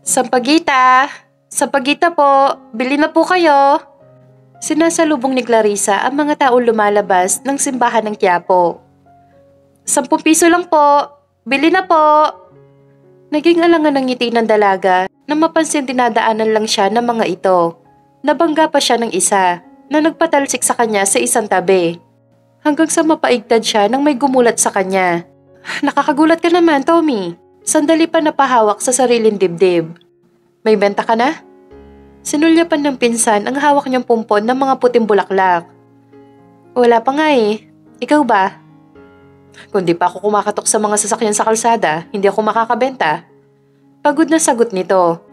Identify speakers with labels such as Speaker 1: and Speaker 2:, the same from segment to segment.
Speaker 1: Sampagita! Sampagita po! Bili na po kayo! Sinasalubong ni Clarissa ang mga taong lumalabas ng simbahan ng Quiapo. 10 piso lang po! Bili na po! Naging alangan ng ngiti ng dalaga na mapansin dinadaanan lang siya ng mga ito. Nabangga pa siya ng isa na nagpatalsik sa kanya sa isang tabi. Hanggang sa mapaigtad siya nang may gumulat sa kanya. Nakakagulat ka naman, Tommy. Sandali pa napahawak sa sariling dibdib. May benta ka na? Sinulyapan ng pinsan ang hawak niyang pumpon ng mga puting bulaklak. Wala pa nga eh. Ikaw ba? Kung di pa ako kumakatok sa mga sasakyan sa kalsada, hindi ako makakabenta. Pagod na sagot nito.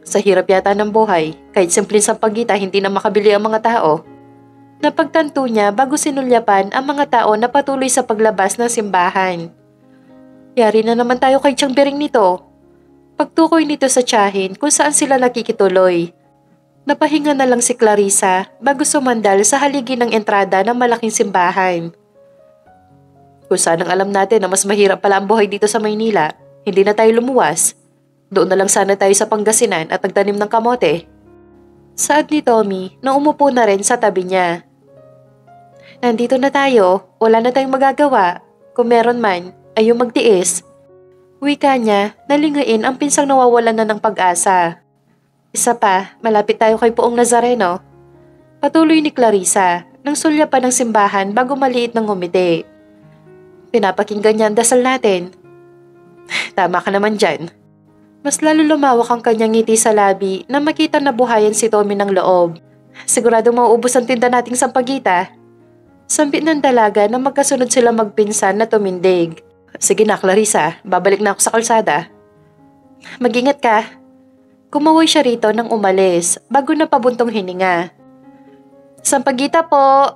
Speaker 1: Sa hirap yata ng buhay, kahit simpleng sampagita hindi na makabili ang mga tao. Napagtanto niya bago sinulyapan ang mga tao na patuloy sa paglabas ng simbahan. Yari na naman tayo kay Tiyang Bering nito. Pagtukoy nito sa tiyahin kung saan sila nakikituloy. Napahinga na lang si Clarissa bago sumandal sa haligi ng entrada ng malaking simbahan. Kung sanang alam natin na mas mahirap pala ang buhay dito sa Maynila, hindi na tayo lumuwas. Doon na lang sana tayo sa Pangasinan at nagtanim ng kamote. Saad ni Tommy na umupo na rin sa tabi niya. Nandito na tayo, wala na tayong magagawa. Kung meron man, ay yung magtiis. Wika niya, nalingain ang pinsang nawawalan na ng pag-asa. Isa pa, malapit tayo kay Poong Nazareno. Patuloy ni Clarissa nang sulyapan ng simbahan bago maliit ng ngumiti. Pinapakinggan niya ang dasal natin. Tama ka naman dyan. Mas lalo lumawak ang kanyang ngiti sa labi na makita na buhayan si Tommy ng loob. Sigurado mauubos ang tinda nating sampagita. Sambit ng dalaga na magkasunod sila magpinsan na tumindig. Sige na, Clarissa, babalik na ako sa kalsada. Mag-ingat ka. Kumaway siya rito nang umalis bago napabuntong hininga. Sampagita po!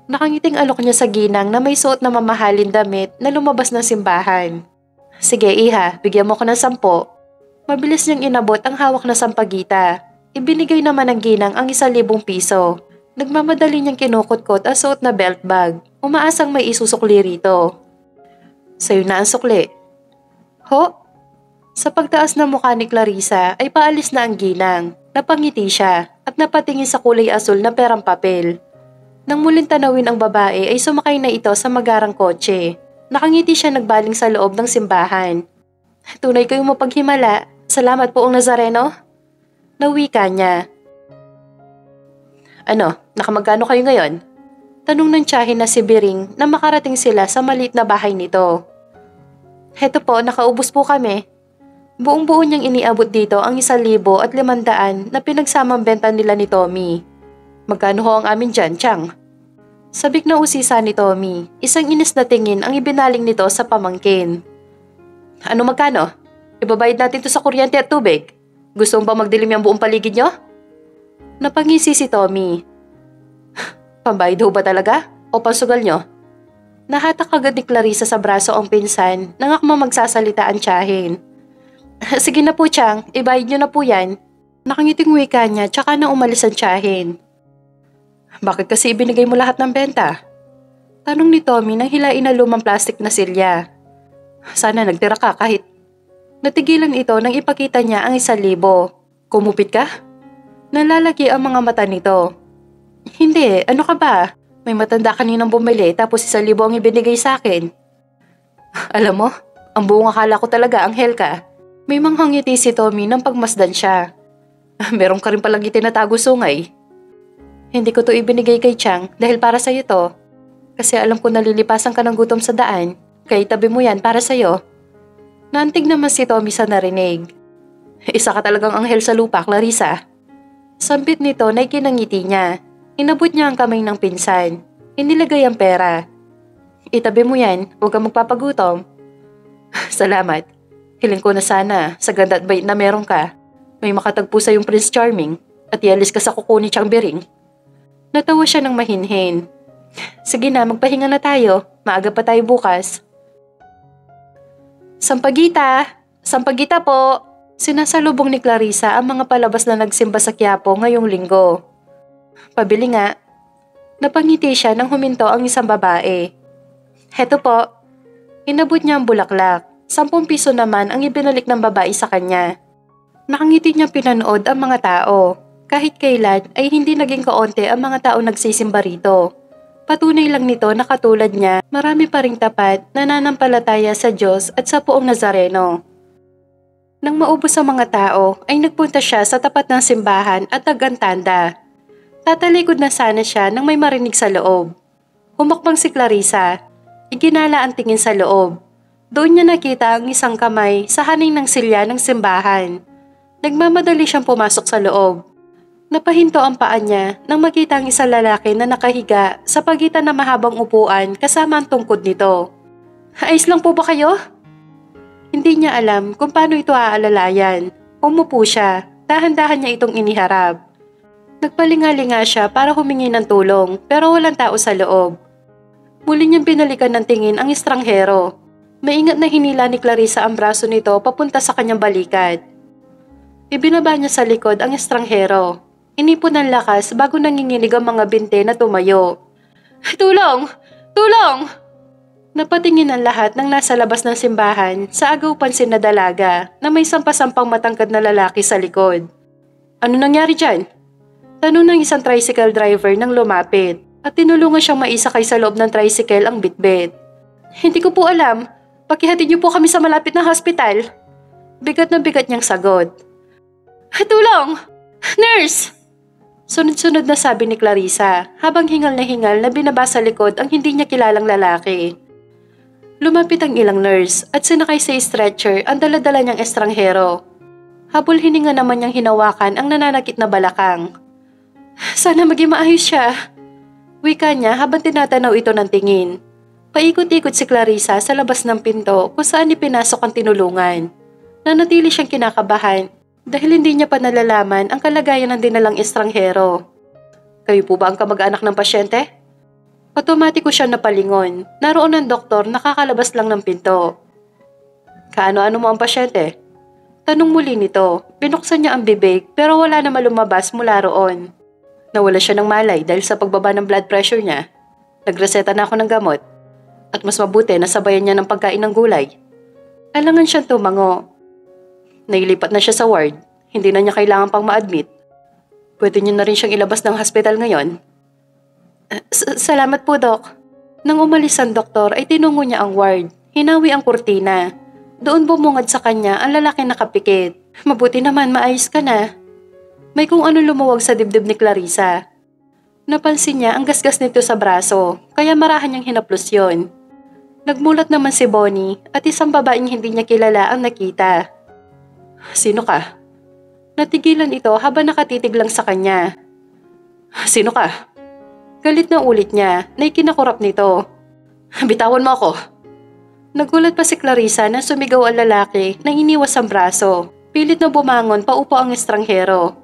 Speaker 1: Nakangiting alok niya sa ginang na may suot na mamahalin damit na lumabas ng simbahan. Sige iha, bigyan mo ko ng 10. Mabilis niyang inabot ang hawak na sampagita. Ibinigay naman ng ginang ang 1,000 piso. Nagmamadali niyang kinukot-kot ang suot na belt bag. Umaasang may isusukli rito. Sa'yo na ang sukli. Ho? Sa pagtaas ng mukha ni Clarissa ay paalis na ang ginang. Napangiti siya at napatingin sa kulay asul na perang papel. Nang muling tanawin ang babae ay sumakay na ito sa magarang kotse. Nakangiti siya nagbaling sa loob ng simbahan. Tunay kayong mapaghimala. Salamat Poong Nazareno. Nawika niya. Ano, nakamagkano kayo ngayon? Tanong ng tiyahin na si Bering na makarating sila sa maliit na bahay nito. Heto po, nakaubos po kami. Buong-buo niyang iniabot dito ang 1,500 na pinagsamang benta nila ni Tommy. Magkano ho ang amin dyan, Chang? Sabik na usisa ni Tommy, isang inis na tingin ang ibinaling nito sa pamangkin. Ano magkano? Ibabayad natin to sa kuryente at tubig. Gusto mo ba magdilim yung buong paligid nyo? Napangisi si Tommy. Pambayad ho ba talaga? O pansugal nyo? Nahatak agad ni Clarissa sa braso ang pinsan nang akmang magsasalita ang tiyahin. Sige na po, Chang. Ibayad nyo na po yan. Nakangiting wika niya tsaka na umalis ang tiyahin. Bakit kasi ibinigay mo lahat ng benta? Tanong ni Tommy nang hilain na lumang plastic na silya. Sana nagtira ka kahit. Natigilan ito nang ipakita niya ang 1,000. Kumupit ka? Nalalaki ang mga mata nito. Hindi, ano ka ba? May matanda kaninang bumili tapos 1,000 ang ibinigay sa akin. Alam mo, ang buong akala ko talaga anghel ka. May manghangiti si Tommy nang pagmasdan siya. Meron ka rin palang itinatago sungay. Hindi ko to ibinigay kay Chang dahil para sa'yo to. Kasi alam ko nalilipasan ka ng gutom sa daan, kaya itabi mo yan para sa'yo. Naantig naman si Tommy sa narinig. Isa ka talagang anghel sa lupa, Clarissa. Sambit nito na ikinangiti niya. Inabot niya ang kamay ng pinsan. Inilagay ang pera. Itabi mo yan, huwag kang magpapagutom. Salamat. Hiling ko na sana, sa ganda at bait na meron ka, may makatagpo sa yung Prince Charming at ialis ka sa kuko ni Tiyang Bering. Natawa siya ng mahinhin. Sige na, magpahinga na tayo. Maaga pa tayo bukas. Sampagita! Sampagita po! Sinasalubong ni Clarissa ang mga palabas na nagsimba sa Quiapo ngayong linggo. Pabili nga. Napangiti siya nang huminto ang isang babae. Heto po. Inabot niya ang bulaklak. 10 piso naman ang ibinalik ng babae sa kanya. Nakangiti niyang pinanood ang mga tao. Kahit kailan ay hindi naging kaunti ang mga tao nagsisimba rito. Patunay lang nito na katulad niya, marami pa ring tapat na nananampalataya sa Diyos at sa Poong Nazareno. Nang maubos ang mga tao, ay nagpunta siya sa tapat ng simbahan at nagantanda. Tatalikod na sana siya nang may marinig sa loob. Humakbang si Clarissa. Iginala ang tingin sa loob. Doon niya nakita ang isang kamay sa haning ng silya ng simbahan. Nagmamadali siyang pumasok sa loob. Napahinto ang paa niya nang makita ang isang lalaki na nakahiga sa pagitan ng mahabang upuan kasama ang tungkod nito. Ayos lang po ba kayo? Hindi niya alam kung paano ito aalalayan. Umupo siya, dahan-dahan niya itong iniharap. Nagpalingalinga siya para humingi ng tulong pero walang tao sa loob. Muli niyang binalikan ng tingin ang estranghero. Maingat na hinila ni Clarissa ang braso nito papunta sa kanyang balikat. Ibinaba niya sa likod ang estranghero. Inipon ng lakas bago nanginginig ang mga binte na tumayo. Tulong! Tulong! Napatingin ang lahat ng nasa labas ng simbahan sa agaw pansin na dalaga na may sampasampang matangkad na lalaki sa likod. Ano nangyari dyan? Tanong ng isang tricycle driver nang lumapit at tinulungan siyang maisakay sa loob ng tricycle ang bitbit. Hindi ko po alam. Pakihatid niyo po kami sa malapit na hospital. Bigat na bigat niyang sagot. Tulong! Nurse! Sunod-sunod na sabi ni Clarissa habang hingal na binaba sa likod ang hindi niya kilalang lalaki. Lumapit ang ilang nurse at sinakay sa stretcher ang daladala niyang estranghero. Habol hininga naman niyang hinawakan ang nananakit na balakang. Sana maging maayos siya. Wika niya habang tinatanaw ito ng tingin. Paikot-ikot si Clarissa sa labas ng pinto kung saan ipinasok ang tinulungan. Nanatili siyang kinakabahan dahil hindi niya pa nalalaman ang kalagayan ng dinalang estranghero. Kayo po ba ang kamag-anak ng pasyente? Otomatiko siya napalingon. Naroon ang doktor nakakalabas lang ng pinto. Kaano-ano mo ang pasyente? Tanong muli nito. Binuksan niya ang bibig pero wala na lumabas mula roon. Nawala siya ng malay dahil sa pagbaba ng blood pressure niya. Nagreseta na ako ng gamot. At mas mabuti na sabayan niya ng pagkain ng gulay. Alangan siyang tumango. Nailipat na siya sa ward. Hindi na niya kailangan pang ma-admit. Pwede niyo na rin siyang ilabas ng hospital ngayon. Salamat po, Doc. Nang umalis ang doktor ay tinungo niya ang ward. Hinawi ang kurtina. Doon bumungad sa kanya ang lalaki na kapikit. Mabuti naman maayos ka na. May kung ano lumuwag sa dibdib ni Clarissa. Napansin niya ang gasgas nito sa braso, kaya marahan niyang hinaplos yon. Nagmulat naman si Bonnie at isang babaeng hindi niya kilala ang nakita. Sino ka? Natigilan ito habang nakatitig lang sa kanya. Sino ka? Galit na ulit niya na ikinakurap nito. Bitawan mo ako. Nagulat pa si Clarissa na sumigaw ang lalaki na iniwas ang braso. Pilit na bumangon paupo ang estranghero.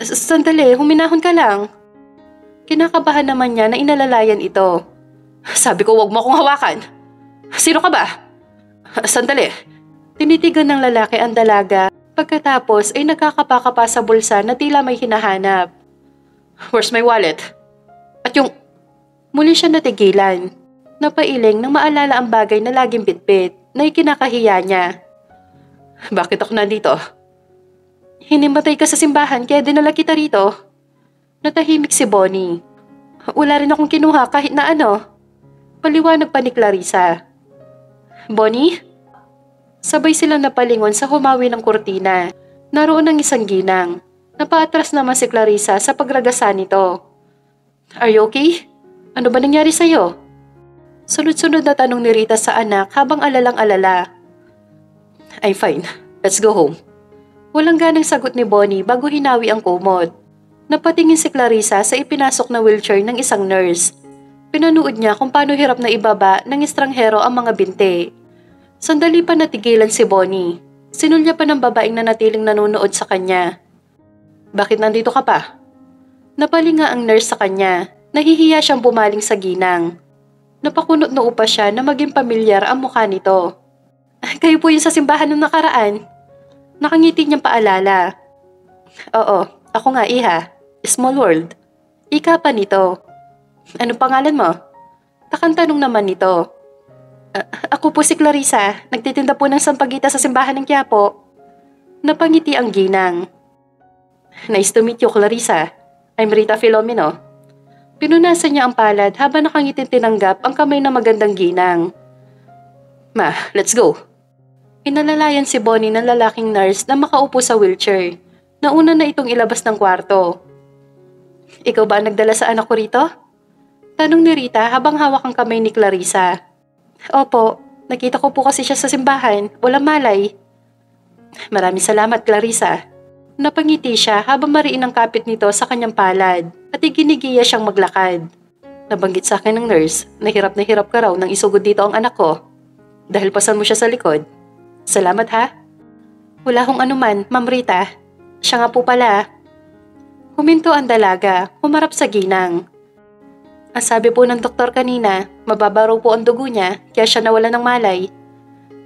Speaker 1: Sandali, huminahon ka lang. Kinakabahan naman niya na inalalayan ito. Sabi ko wag mo akong hawakan. Sino ka ba? Sandali. Tinitigan ng lalaki ang dalaga. Pagkatapos ay nagkakapakapa sa bulsa na tila may hinahanap. Where's my wallet? At yung... Muli siya natigilan. Napailing nang maalala ang bagay na laging bitbit na ikinakahiya niya. Bakit ako nandito? Hinimatay ka sa simbahan kaya dinala kita rito. Natahimik si Bonnie. Wala rin akong kinuha kahit na ano. Paliwanag pa ni Clarissa. Bonnie? Sabay silang napalingon sa humawi ng kurtina. Naroon ang isang ginang. Napaatras naman si Clarissa sa pagragasa nito. Are you okay? Ano ba nangyari sa'yo? Sunod-sunod na tanong ni Rita sa anak habang alalang-alala. I'm fine. Let's go home. Walang ganang sagot ni Bonnie bago hinawi ang kumot. Napatingin si Clarissa sa ipinasok na wheelchair ng isang nurse. Pinanood niya kung paano hirap na ibaba ng estranghero ang mga binte. Sandali pa natigilan si Bonnie. Sinulya pa ng babaeng na natiling nanonood sa kanya. Bakit nandito ka pa? Napalinga ang nurse sa kanya. Nahihiya siyang bumaling sa ginang. Napakunot noo pa siya na maging pamilyar ang mukha nito. Kayo po yung sa simbahan ng nakaraan. Nakangiti niyang paalala. Oo, ako nga iha. Small world. Ika pa nito. Anong pangalan mo? Takang tanong naman nito. Ako po si Clarissa. Nagtitinda po ng sampagita sa simbahan ng Quiapo. Napangiti ang ginang. Nice to meet you, Clarissa. I'm Rita Filomeno. Pinunasan niya ang palad habang nakangitin tinanggap ang kamay na magandang ginang. Ma, let's go. Inalalayan si Bonnie ng lalaking nurse na makaupo sa wheelchair. Nauna na itong ilabas ng kwarto. Ikaw ba ang nagdala sa anak ko rito? Tanong ni Rita habang hawak ang kamay ni Clarissa. Opo, nakita ko po kasi siya sa simbahan. Walang malay. Maraming salamat, Clarissa. Napangiti siya habang mariin ang kapit nito sa kanyang palad at iginigiya siyang maglakad. Nabanggit sa akin ng nurse na hirap ka raw nang isugod dito ang anak ko. Dahil pasan mo siya sa likod. Salamat ha. Wala hong anuman, Ma'am Rita. Siya nga po pala. Huminto ang dalaga, humarap sa ginang. Ang sabi po ng doktor kanina, mababa raw po ang dugo niya kaya siya nawala ng malay.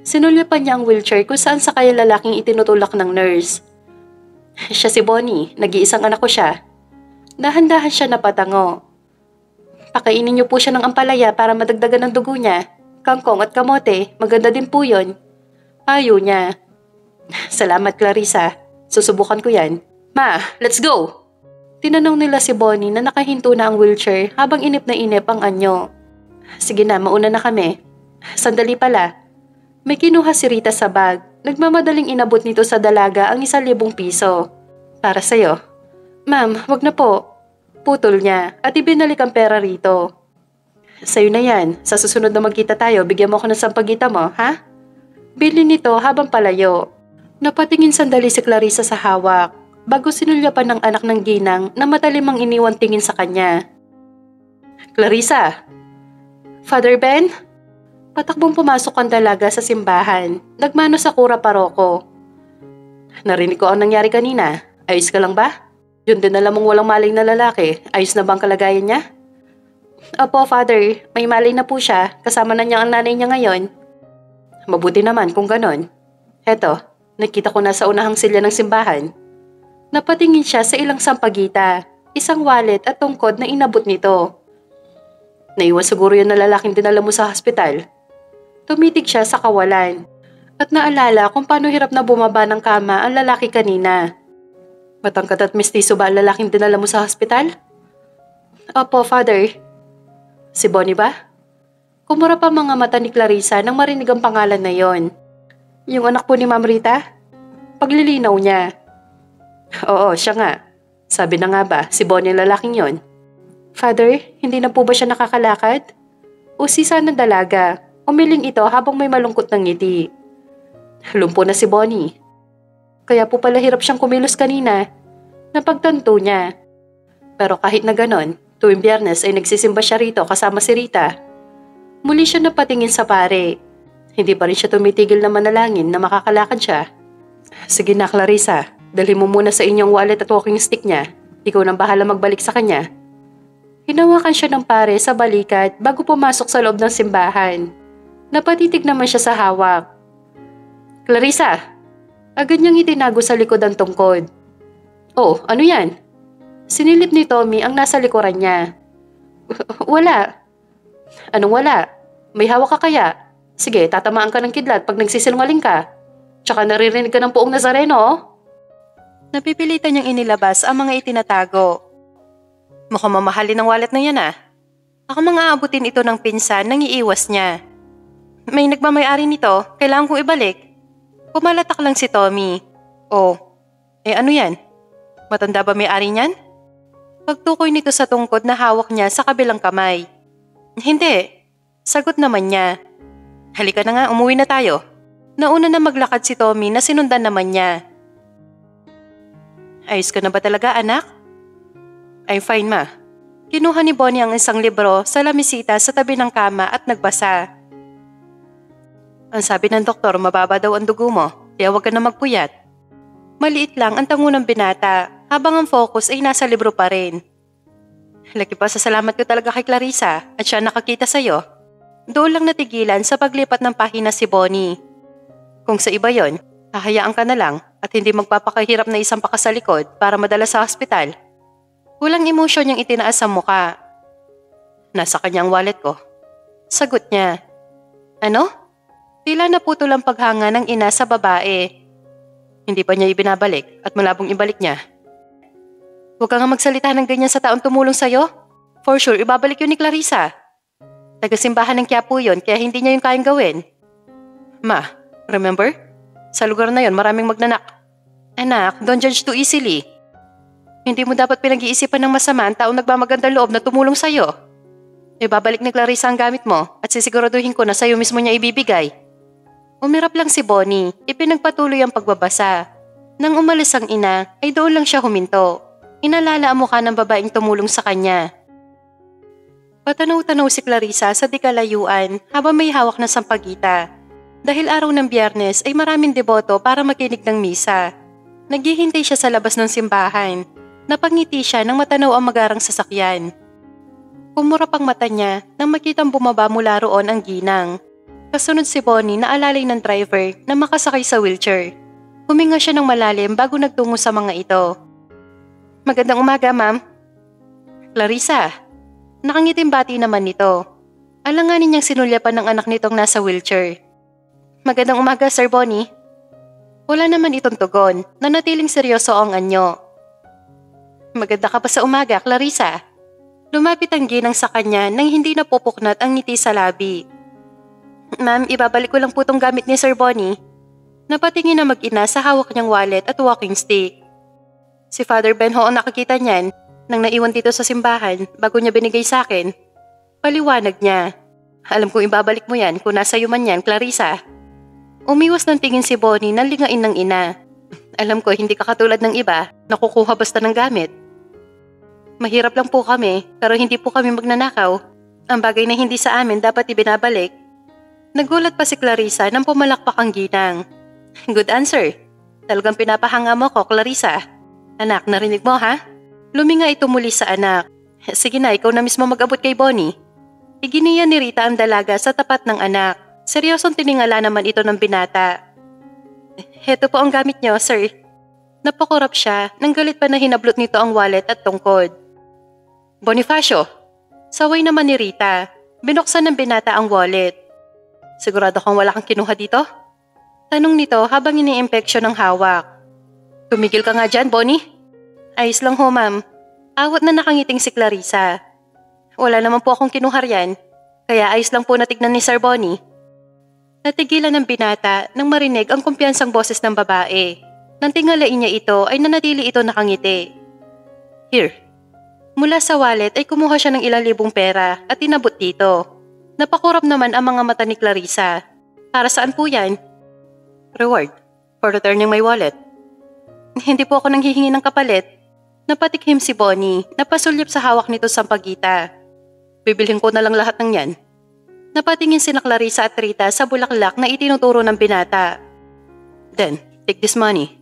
Speaker 1: Sinulyapan niya ang wheelchair kung saan sa kaya lalaking itinutulak ng nurse. Siya si Bonnie, nag-iisang anak ko siya. Dahan-dahan siya napatango. Pakainin niyo po siya ng ampalaya para madagdagan ng dugo niya. Kangkong at kamote, maganda din po yun. Ayaw niya. Salamat, Clarissa. Susubukan ko yan. Ma, let's go! Tinanong nila si Bonnie na nakahinto na ang wheelchair habang inip na inip ang anyo. Sige na, mauna na kami. Sandali pala. May kinuha si Rita sa bag. Nagmamadaling inabot nito sa dalaga ang 1,000 piso. Para sa'yo. Ma'am, wag na po. Putol niya at ibinalik ang pera rito. Sa'yo na yan. Sa susunod na magkita tayo, bigyan mo ako ng sampagita mo, ha? Bili nito habang palayo. Napatingin sandali si Clarissa sa hawak bago sinulyapan ng anak ng ginang na matalimang iniwan tingin sa kanya. Clarissa! Father Ben? Patakbong pumasok ang dalaga sa simbahan. Nagmano sa kura paroko. Narinig ko ang nangyari kanina. Ayos ka lang ba? Yun din alam mong walang malay na lalaki. Ayos na bang kalagayan niya? Opo, Father. May malay na po siya. Kasama na niya ang nanay niya ngayon. Mabuti naman kung ganon. Heto, nakita ko na sa unahang silya ng simbahan. Napatingin siya sa ilang sampagita, isang wallet at tungkod na inabot nito. Naiwan siguro yun na lalaking dinala mo sa hospital. Tumitig siya sa kawalan at naalala kung paano hirap na bumaba ng kama ang lalaki kanina. Matangkad at mistiso ba ang lalaking dinala mo sa hospital? Opo, Father. Si Bonnie ba? Kumura pa mga mata ni Clarissa nang marinig ang pangalan na yon. Yung anak po ni Ma'am Rita? Paglilinaw niya. Oo, siya nga. Sabi na nga ba, si Bonnie ang lalaking yon. Father, hindi na po ba siya nakakalakad? O sisa ng dalaga? Umiling ito habang may malungkot ng ngiti. Lumpo na si Bonnie. Kaya po pala hirap siyang kumilos kanina. Napagtanto niya. Pero kahit na ganon, tuwing Biyernes ay nagsisimba siya rito kasama si Rita. Muli siya napatingin sa pare. Hindi pa rin siya tumitigil na manalangin na makakalakad siya. Sige na, Clarissa. Dalhin mo muna sa inyong wallet at walking stick niya. Ikaw nang bahala magbalik sa kanya. Hinawakan siya ng pare sa balikat bago pumasok sa loob ng simbahan. Napatitig naman siya sa hawak. Clarissa! Agad niyang itinago sa likod ang tungkod. Oh, ano yan? Sinilip ni Tommy ang nasa likuran niya. Wala. Anong wala? May hawak ka kaya? Sige, tatamaan ka ng kidlat pag nagsisinungaling ka. Tsaka naririnig ka ng poong Nazareno, oh. Napipilitan niyang inilabas ang mga itinatago. Mukhang mamahalin ang wallet na yan, ah. Ako mga aabutin ito ng pinsan nang iiwas niya. May nagmamayari nito, kailangan kong ibalik. Pumalatak lang si Tommy. Oh, ano yan? Matanda ba may-ari niyan? Pagtukoy nito sa tungkod na hawak niya sa kabilang kamay. Hindi. Sagot naman niya. Halika na nga, umuwi na tayo. Nauna na maglakad si Tommy na sinundan naman niya. Ayos ka na ba talaga, anak? I'm fine, ma. Kinuha ni Bonnie ang isang libro sa lamisita sa tabi ng kama at nagbasa. Ang sabi ng doktor, mababa daw ang dugo mo, kaya huwag ka na magpuyat. Maliit lang ang tango ng binata habang ang focus ay nasa libro pa rin. Laki pa sa salamat ko talaga kay Clarissa at siya nakakita sa'yo. Doon lang natigilan sa paglipat ng pahina si Bonnie. Kung sa iba yon, hahayaan ka na lang at hindi magpapakahirap na isang paka sa likod para madala sa hospital. Walang emosyon niyang itinaas sa muka. Nasa kanyang wallet ko. Sagot niya. Ano? Tila naputol ang paghanga ng ina sa babae. Hindi pa niya ibinabalik at malabong ibalik niya. Huwag ka nga magsalita ng ganyan sa taong tumulong sa'yo. For sure, ibabalik yun ni Clarissa. Taga-simbahan ng Quiapo yun kaya hindi niya yung kayang gawin. Ma, remember? Sa lugar na yon maraming magnanak. Anak, don't judge too easily. Hindi mo dapat pinag-iisipan ng masama ang taong nagmamagandang loob na tumulong sa'yo. Ibabalik ni Clarissa ang gamit mo at sisiguraduhin ko na sa'yo mismo niya ibibigay. Umirap lang si Bonnie, ipinagpatuloy ang pagbabasa. Nang umalis ang ina, ay doon lang siya huminto. Inalala ang mukha ng babaeng tumulong sa kanya. Patanaw-tanaw si Clarissa sa dikalayuan habang may hawak na sampagita. Dahil araw ng Biyernes ay maraming deboto para makinig ng misa. Naghihintay siya sa labas ng simbahan. Napangiti siya nang matanaw ang magarang sasakyan. Pumurap ang mata niya nang makitang bumaba mula roon ang ginang. Kasunod si Bonnie na alalay ng driver na makasakay sa wheelchair. Huminga siya ng malalim bago nagtungo sa mga ito. Magandang umaga, ma'am. Clarissa. Nakangiting bati naman nito. Alanganin niyang sinulyapan ng anak nitong nasa wheelchair. Magandang umaga, Sir Bonnie. Wala naman itong tugon, nanatiling seryoso ang anyo. Maganda ka pa sa umaga, Clarissa. Lumapit ang ginang sa kanya nang hindi napupuknat ang ngiti sa labi. Ma'am, ibabalik ko lang po tong gamit ni Sir Bonnie. Napatingin na mag-ina sa hawak niyang wallet at walking stick. Si Father Benho ang nakakita niyan nang naiwan dito sa simbahan bago niya binigay sa akin. Paliwanag niya. Alam kong ibabalik mo yan kung nasa iyo man yan, Clarissa. Umiwas ng tingin si Bonnie na lingain ng ina. Alam ko hindi ka katulad ng iba, nakukuha basta ng gamit. Mahirap lang po kami, pero hindi po kami magnanakaw. Ang bagay na hindi sa amin dapat ibinabalik. Nagulat pa si Clarissa nang pumalakpak ang ginang. Good answer. Talagang pinapahanga mo ko, Clarissa. Anak, narinig mo ha? Luminga ito muli sa anak. Sige na, ikaw na mismo mag-abot kay Bonnie. Iginiya ni Rita ang dalaga sa tapat ng anak. Seryosong tiningala naman ito ng binata. Heto po ang gamit niyo, sir. Napakurap siya nang galit pa na hinablot nito ang wallet at tungkod. Bonifacio! Saway naman ni Rita. Binuksan ng binata ang wallet. Sigurado kang wala kang kinuha dito? Tanong nito habang ini-impeksyon ng hawak. Tumigil ka nga dyan, Bonnie. Ayos lang ho, ma'am. Awat na nakangiting si Clarissa. Wala naman po akong kinuha riyan, kaya ayos lang po natignan ni Sir Bonnie. Natigilan ng binata nang marinig ang kumpiyansang boses ng babae. Nang tingalain niya ito ay nanatili ito nakangiti. Here. Mula sa wallet ay kumuha siya ng ilang libong pera at tinabot dito. Napakurap naman ang mga mata ni Clarissa. Para saan po yan? Reward. For returning my wallet. Hindi po ako nanghihingi ng kapalit. Napatikhim si Bonnie, napasulyap sa hawak nito sa pagita. Bibilhin ko na lang lahat ng yan. Napatingin sina Clarissa at Rita sa bulaklak na itinuturo ng binata. Then, take this money.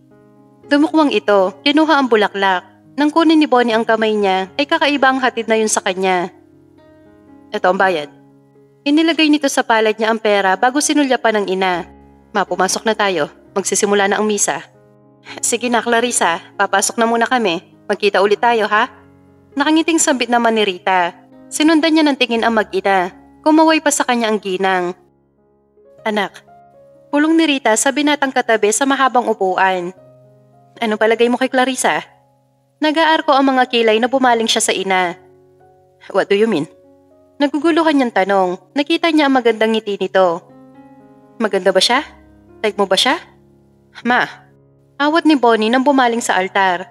Speaker 1: Dumukwang ito, kinuha ang bulaklak. Nang kunin ni Bonnie ang kamay niya, ay kakaiba ang hatid na yun sa kanya. Ito ang bayad. Inilagay nito sa palad niya ang pera bago sinulyapan ng ina. Ma, pumasok na tayo. Magsisimula na ang misa. Sige na, Clarissa. Papasok na muna kami. Magkita ulit tayo, ha? Nakangiting sambit naman ni Rita. Sinundan niya ng tingin ang mag-ina. Kumaway pa sa kanya ang ginang. Anak. Pulong ni Rita sa binatang katabi sa mahabang upuan. Ano palagay mo kay Clarissa? Nag-aarko ang mga kilay na bumaling siya sa ina. What do you mean? Naguguluhan niyang tanong. Nakita niya ang magandang ngiti nito. Maganda ba siya? Type mo ba siya? Ma. Awat ni Bonnie nang bumaling sa altar.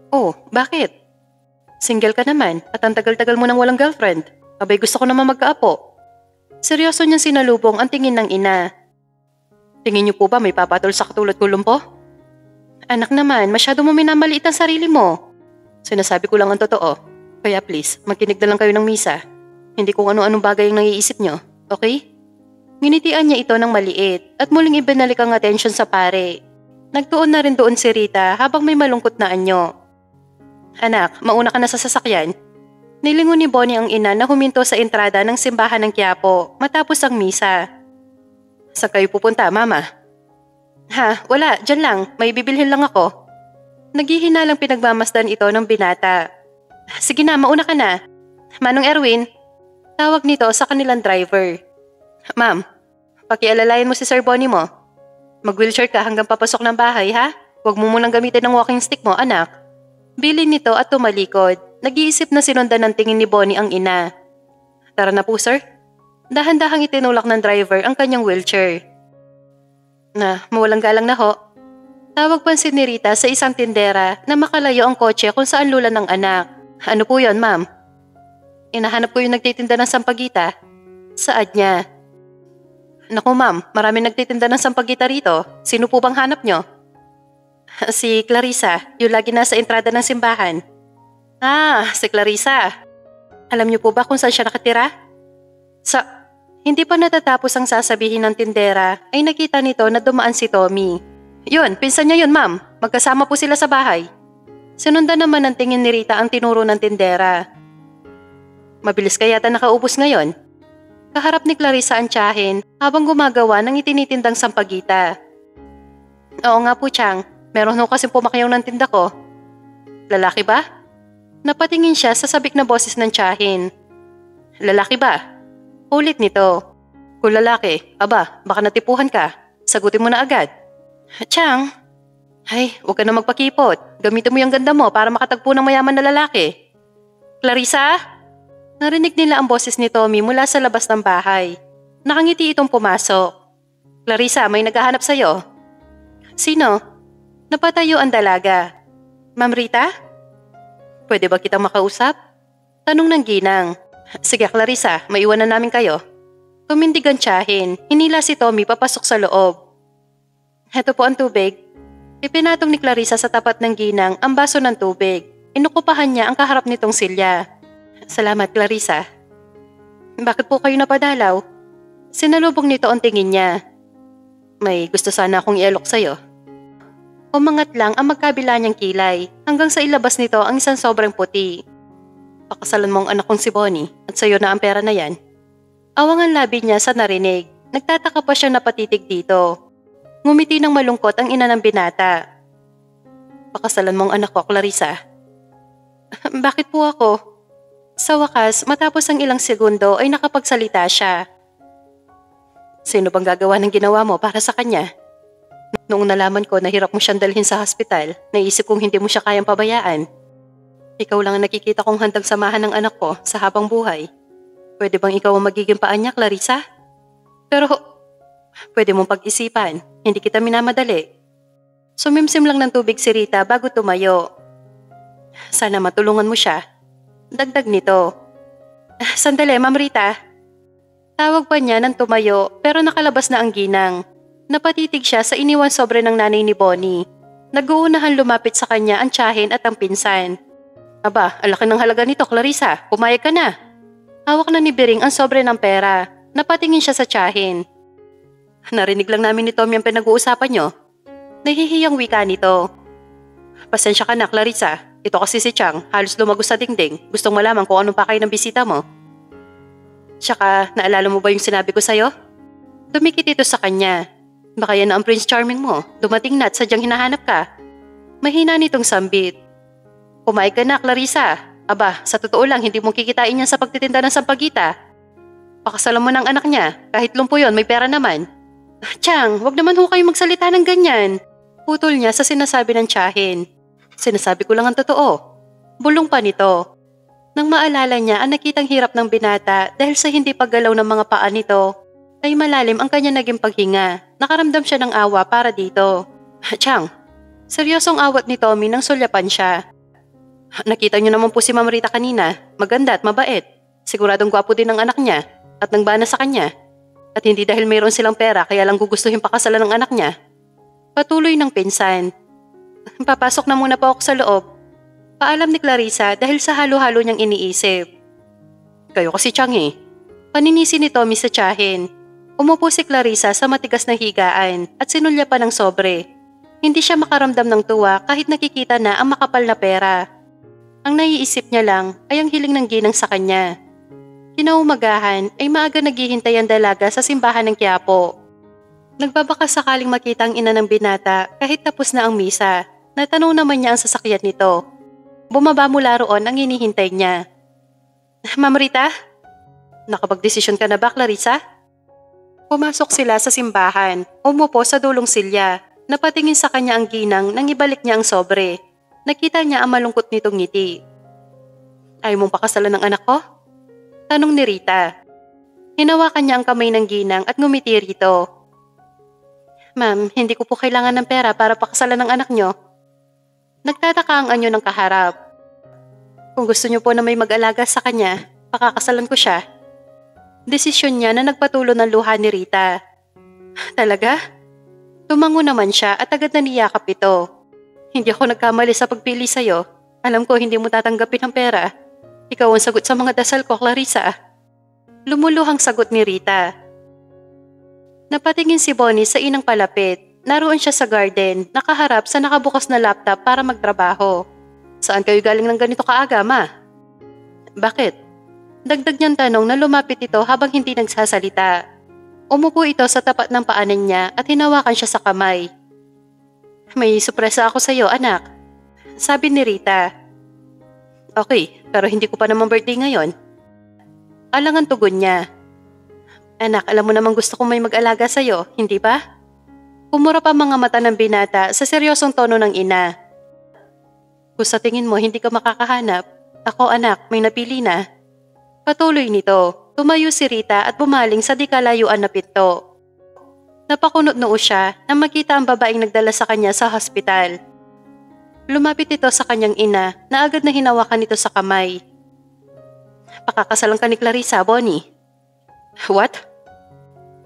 Speaker 1: Oh, bakit? Single ka naman at ang tagal-tagal mo nang walang girlfriend. Abay gusto ko naman magkaapo. Seryoso niyang sinalubong ang tingin ng ina. Tingin niyo po ba may papatol sa katulad ko lumpo? Anak naman, masyado mo minamaliit ang sarili mo. Sinasabi ko lang ang totoo. Kaya please, magkinig na lang kayo ng misa. Hindi kung ano-anong bagay ang naiisip niyo, okay? Nginitian niya ito ng maliit at muling ibinalik ang atensyon sa pare. Nagtuon na rin doon si Rita habang may malungkot na anyo. Anak, mauna ka na sa sasakyan. Nilingon ni Bonnie ang ina na huminto sa entrada ng simbahan ng Quiapo matapos ang misa. Saan kayo pupunta, mama? Ha, wala, dyan lang. May bibilhin lang ako. Naghihinalang pinagmamasdan ito ng binata. Sige na, mauna ka na. Manong Erwin, tawag nito sa kanilang driver. Ma'am, pakialalayan mo si Sir Bonnie mo. Mag-wheelchair ka hanggang papasok ng bahay, ha? Huwag mo munang gamitin ang walking stick mo, anak. Bilin nito at tumalikod. Nag-iisip na sinundan ng tingin ni Bonnie ang ina. Tara na po, sir. Dahan-dahang itinulak ng driver ang kanyang wheelchair. Mawalang galang na ho. Tawag pansin ni Rita sa isang tindera na makalayo ang kotse kung saan lula ng anak. Ano po yon, ma'am? Inahanap ko yung nagtitinda ng sampagita. Saad niya. Naku ma'am, maraming nagtitinda ng sampagita rito. Sino po bang hanap nyo? Si Clarissa, yung lagi nasa entrada ng simbahan. Si Clarissa. Alam niyo po ba kung saan siya nakatira? Hindi pa natatapos ang sasabihin ng tindera ay nakita nito na dumaan si Tommy. Yun, pinsan niya yun ma'am. Magkasama po sila sa bahay. Sinundan naman ng tingin ni Rita ang tinuro ng tindera. Mabilis kaya yata nakaubos ngayon. Kaharap ni Clarissa ang tiyahin habang gumagawa ng itinitindang sampagita. Oo nga po, Chang. Meron ho kasing pumakyaw ng tinda ko. Lalaki ba? Napatingin siya sa sabik na boses ng tiyahin. Lalaki ba? Ulit nito. Kung lalaki, baka natipuhan ka. Sagutin mo na agad. Chang. Ay, huwag ka na magpakipot. Gamitin mo yung ganda mo para makatagpo ng mayaman na lalaki. Clarissa? Narinig nila ang boses ni Tommy mula sa labas ng bahay. Nakangiti itong pumasok. Clarissa, may naghahanap sa'yo. Sino? Napatayo ang dalaga. Ma'am Rita? Pwede ba kitang makausap? Tanong ng ginang. Sige Clarissa, maiwanan namin kayo. Tumindig ang tiyahin. Hinila si Tommy papasok sa loob. Heto po ang tubig. Ipinatong ni Clarissa sa tapat ng ginang ang baso ng tubig. Inukupahan niya ang kaharap nitong silya. Salamat Clarissa. Bakit po kayo napadalaw? Sinalubong nito ang tingin niya. May gusto sana akong ialok sa'yo. Umangat lang ang magkabila niyang kilay hanggang sa ilabas nito ang isang sobrang puti. Pakasalan mo ang anak kong si Bonnie at sa'yo na ang pera na yan. Awang ang labi niya sa narinig. Nagtataka pa siya na patitig dito. Ngumiti ng malungkot ang ina ng binata. Pakasalan mo ang anak ko, Clarissa. Bakit po ako? Sa wakas, matapos ang ilang segundo ay nakapagsalita siya. Sino bang gagawa ng ginawa mo para sa kanya? Noong nalaman ko na hirap mo siyang dalhin sa hospital, naisip kong hindi mo siya kayang pabayaan. Ikaw lang ang nakikita kong handang samahan ng anak ko sa habang buhay. Pwede bang ikaw ang magiging paan niya, Clarissa? Pero, pwede mong pag-isipan, hindi kita minamadali. Sumimsim lang ng tubig si Rita bago tumayo. Sana matulungan mo siya. Dagdag nito. Sandali, Ma'am Rita. Tawag pa niya nang tumayo pero nakalabas na ang ginang. Napatitig siya sa iniwan sobre ng nanay ni Bonnie. Nag-uunahan lumapit sa kanya ang tiyahin at ang pinsan. Ang laki ng halaga nito, Clarissa. Pumayag ka na. Hawak na ni Bering ang sobre ng pera. Napatingin siya sa tiyahin. Narinig lang namin ni Tommy ang pinag-uusapan niyo. Nahihiyang wika nito. Pasensya ka na, Clarissa. Ito kasi si Chang, halos lumagos sa dingding. Gustong malaman kung anong pakay ng bisita mo. Tsaka, naalala mo ba yung sinabi ko sa'yo? Tumikit ito sa kanya. Baka yan na ang Prince Charming mo. Dumating na at sadyang hinahanap ka. Mahina nitong sambit. Pumayag ka na, Clarissa. Sa totoo lang, hindi mong kikitain yan sa pagtitinda ng sampagita. Pakasalan mo ng anak niya. Kahit lumpo yun, may pera naman. Chang, wag naman ho kayong magsalita ng ganyan. Putol niya sa sinasabi ng tiyahin. Sinasabi ko lang ang totoo. Bulong pa nito. Nang maalala niya ang nakitang hirap ng binata dahil sa hindi paggalaw ng mga paa nito, ay malalim ang kanya naging paghinga. Nakaramdam siya ng awa para dito. Chang, seryosong awat ni Tommy nang sulyapan siya. Nakita niyo naman po si Ma'am Rita kanina. Maganda at mabait. Siguradong gwapo din ang anak niya at nangbana sa kanya. At hindi dahil mayroon silang pera kaya lang gugustuhin pakasalan ng anak niya. Patuloy ng pinsan. Papasok na muna po ako sa loob. Paalam ni Clarissa dahil sa halo-halo niyang iniisip. Kayo kasi Chang eh. Paninisi ni Tommy sa tiyahin. Umupo si Clarissa sa matigas na higaan at sinulya pa ng sobre. Hindi siya makaramdam ng tuwa kahit nakikita na ang makapal na pera. Ang naiisip niya lang ay ang hiling ng ginang sa kanya. Kinaumagahan ay maaga naghihintay ang dalaga sa simbahan ng Quiapo. Nagbabaka sakaling makita ang ina ng binata kahit tapos na ang misa. Natanong naman niya ang sasakyan nito. Bumaba mula roon ang hinihintay niya. Ma'am Rita? Nakapag-desisyon ka na ba, Clarissa? Pumasok sila sa simbahan. Umupo sa dulong silya. Napatingin sa kanya ang ginang nang ibalik niya ang sobre. Nakita niya ang malungkot nitong ngiti. Ayaw mong pakasalan ng anak ko? Tanong ni Rita. Hinawakan niya ang kamay ng ginang at ngumiti rito. Ma'am, hindi ko po kailangan ng pera para pakasalan ng anak niyo. Nagtataka ang anyo ng kaharap. Kung gusto niyo po na may mag-alaga sa kanya, pakakasalan ko siya. Desisyon niya na nagpatulo ng luha ni Rita. Talaga? Tumango naman siya at agad na niyakap ito. Hindi ako nagkamali sa pagpili sa'yo. Alam ko hindi mo tatanggapin ang pera. Ikaw ang sagot sa mga dasal ko, Clarissa. Lumuluhang sagot ni Rita. Napatingin si Bonnie sa inang palapit. Naroon siya sa garden, nakaharap sa nakabukas na laptop para magtrabaho. Saan kayo galing ng ganito kaaga, ma? Bakit? Dagdag niyang tanong na lumapit ito habang hindi nagsasalita. Umupo ito sa tapat ng paanan niya at hinawakan siya sa kamay. May sorpresa ako sa iyo, anak. Sabi ni Rita. Okay, pero hindi ko pa naman birthday ngayon. Alangan tugon niya. Anak, alam mo namang gusto kong may mag-alaga sa iyo, hindi ba? Pumura pa mga mata ng binata sa seryosong tono ng ina. Kung sa tingin mo hindi ka makakahanap, ako anak, may napili na. Patuloy nito. Tumayo si Rita at bumaling sa di kalayuan na pinto. Napakunot noo siya nang makita ang babaeng nagdala sa kanya sa hospital. Lumapit ito sa kanyang ina na agad na hinawakan ito sa kamay. Pakakasalan ka ni Clarissa, Bonnie. What?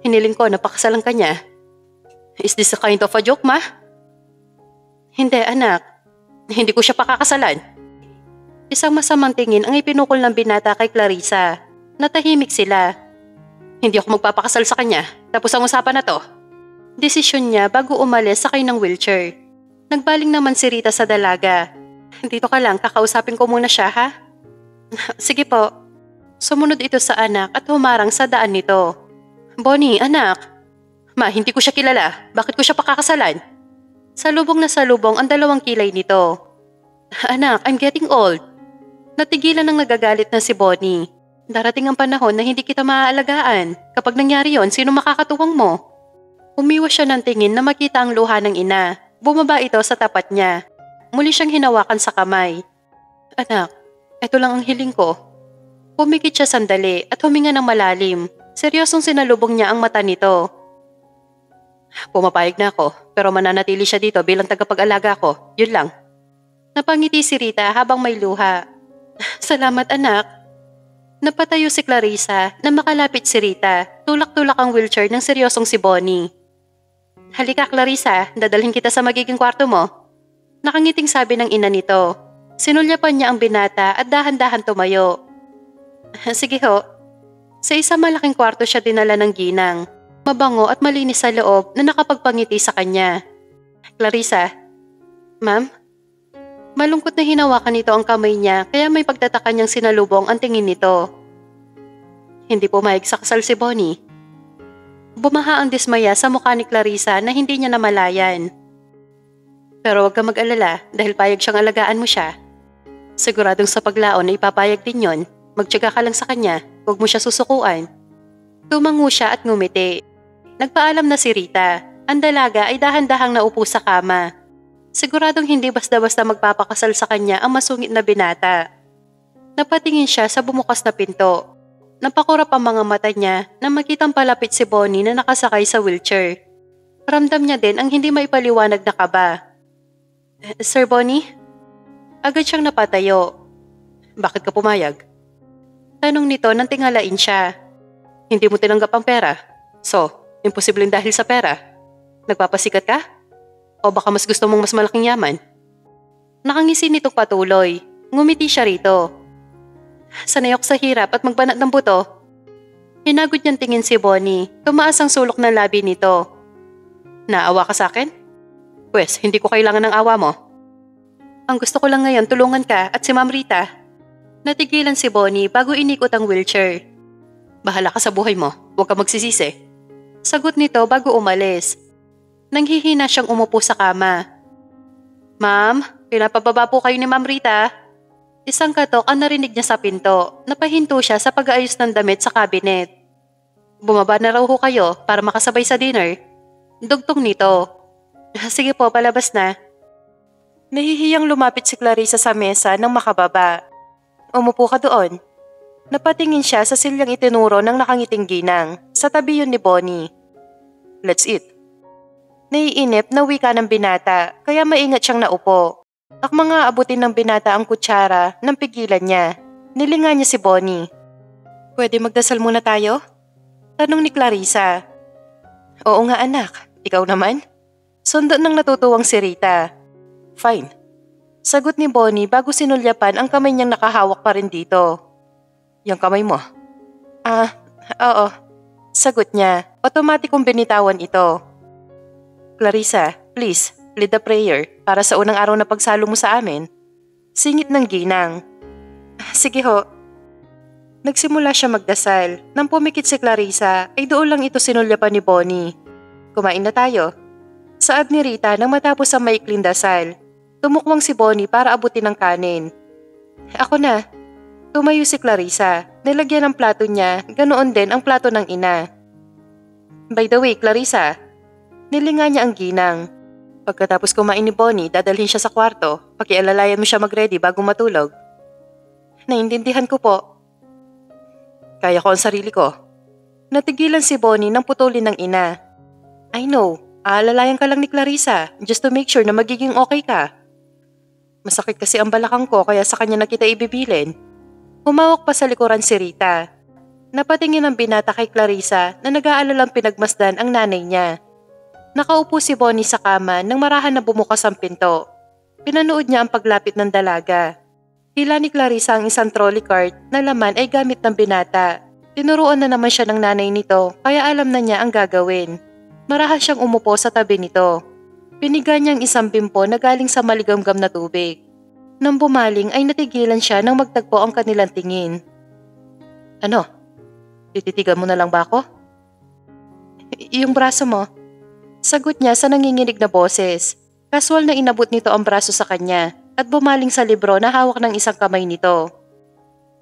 Speaker 1: Hiniling ko na pakasalan ka niya. Is this a kind of a joke, ma? Hindi, anak. Hindi ko siya pakakasalan. Isang masamang tingin ang ipinukol ng binata kay Clarissa. Natahimik sila. Hindi ako magpapakasal sa kanya, tapos ang usapan na to. Desisyon niya bago umalis sakay ng wheelchair. Nagbaling naman si Rita sa dalaga. Dito ka lang, kakausapin ko muna siya, ha? Sige po. Sumunod ito sa anak at humarang sa daan nito. Bonnie, anak. Ma, hindi ko siya kilala. Bakit ko siya pakakasalan? Salubong na salubong ang dalawang kilay nito. Anak, I'm getting old. Natigilan ng nagagalit na si Bonnie. Darating ang panahon na hindi kita maaalagaan. Kapag nangyari yon, sino makakatuwang mo? Umiwas siya ng tingin na makita ang luha ng ina. Bumaba ito sa tapat niya. Muli siyang hinawakan sa kamay. Anak, ito lang ang hiling ko. Pumikit siya sandali at huminga ng malalim. Seryosong sinalubong niya ang mata nito. Pumapayag na ako, pero mananatili siya dito bilang tagapag-alaga ko. Yun lang. Napangiti si Rita habang may luha. Salamat, anak. Napatayo si Clarissa na makalapit si Rita. Tulak-tulak ang wheelchair ng seryosong si Bonnie. Halika, Clarissa, dadalhin kita sa magiging kwarto mo. Nakangiting sabi ng ina nito. Sinulyapan niya ang binata at dahan-dahan tumayo. Sige ho. Sa isang malaking kwarto siya dinala ng ginang. Mabango at malinis sa loob na nakapagpangiti sa kanya. Clarissa. Ma'am? Malungkot na hinawakan nito ang kamay niya kaya may pagtataka niyang sinalubong ang tingin nito. Hindi pumayag sa kasal si Bonnie. Bumaha ang dismaya sa mukha ni Clarissa na hindi niya namalayan. Pero huwag ka mag-alala dahil payag siyang alagaan mo siya. Siguradong sa paglaon na ipapayag din yon. Magtiyaga ka lang sa kanya, huwag mo siya susukuan. Tumango siya at ngumiti. Nagpaalam na si Rita. Ang dalaga ay dahan-dahang naupo sa kama. Siguradong hindi basta-basta magpapakasal sa kanya ang masungit na binata. Napatingin siya sa bumukas na pinto. Napakurap ang mga mata niya na makitang palapit si Bonnie na nakasakay sa wheelchair. Ramdam niya din ang hindi maipaliwanag na kaba. Sir Bonnie? Agad siyang napatayo. Bakit ka pumayag? Tanong nito nang tingalain siya. Hindi mo tinanggap ang pera. So, imposibleng dahil sa pera. Nagpapasikat ka? O baka mas gusto mong mas malaking yaman? Nakangisi nitong patuloy. Ngumiti siya rito. Sanay ako sa hirap at magbanat ng buto. Hinagod niyang tingin si Bonnie. Tumaas ang sulok ng labi nito. Naawa ka sa akin? Pwes, hindi ko kailangan ng awa mo. Ang gusto ko lang ngayon tulungan ka at si Ma'am Rita. Natigilan si Bonnie bago inikot ang wheelchair. Bahala ka sa buhay mo. Huwag ka magsisisi. Sagot nito bago umalis. Nanghihina siyang umupo sa kama. Ma'am, pinapababa po kayo ni Ma'am Rita. Isang katok ang narinig niya sa pinto. Napahinto siya sa pag-aayos ng damit sa cabinet. Bumaba na raw ho kayo para makasabay sa dinner. Dugtong nito. Sige po, palabas na. Nahihiyang lumapit si Clarissa sa mesa nang makababa. Umupo ka doon. Napatingin siya sa silyang itinuro ng nakangiting ginang. Sa tabi yun ni Bonnie. Let's eat. Naiinip na wika ng binata kaya maingat siyang naupo. Akmang aabutin ng binata ang kutsara nang pigilan niya. Nilinga niya si Bonnie. Pwede magdasal muna tayo? Tanong ni Clarissa. Oo nga anak, ikaw naman? Sundo ng natutuwang si Rita. Fine. Sagot ni Bonnie bago sinulyapan ang kamay niyang nakahawak pa rin dito. Yang kamay mo? Oo. Sagot niya. Otomatikong binitawan ito. Clarissa, please, lead the prayer para sa unang araw na pagsalo mo sa amin. Singit ng ginang. Sige ho. Nagsimula siya magdasal. Nang pumikit si Clarissa ay doon lang ito sinulyapan ni Bonnie. Kumain na tayo. Saad ni Rita nang matapos ang maikling dasal. Tumukwang si Bonnie para abutin ng kanin. Ako na. Tumayo si Clarissa. Nilagyan ng plato niya, ganoon din ang plato ng ina. By the way, Clarissa, nilinga niya ang ginang. Pagkatapos kumain ni Bonnie, dadalhin siya sa kwarto. Pakialalayan mo siya mag-ready bago matulog. Naintindihan ko po. Kaya ko ang sarili ko. Natigilan si Bonnie nang putulin ng ina. I know, aalalayan ka lang ni Clarissa just to make sure na magiging okay ka. Masakit kasi ang balakang ko kaya sa kanya na kita ibibilin. Humawak pa sa likuran si Rita. Napatingin ang binata kay Clarissa na nag-aalalang pinagmasdan ang nanay niya. Nakaupo si Bonnie sa kama nang marahan na bumukas ang pinto. Pinanood niya ang paglapit ng dalaga. Hila ni Clarissa ang isang trolley cart na laman ay gamit ng binata. Tinuruan na naman siya ng nanay nito kaya alam na niya ang gagawin. Marahan siyang umupo sa tabi nito. Piniga niya ang isang bimpo na galing sa maligamgam na tubig. Nang bumaling ay natigilan siya nang magtagpo ang kanilang tingin. Ano? Tititigan mo na lang ba ako? Yung braso mo. Sagot niya sa nanginginig na boses. Kaswal na inabot nito ang braso sa kanya at bumaling sa libro na hawak ng isang kamay nito.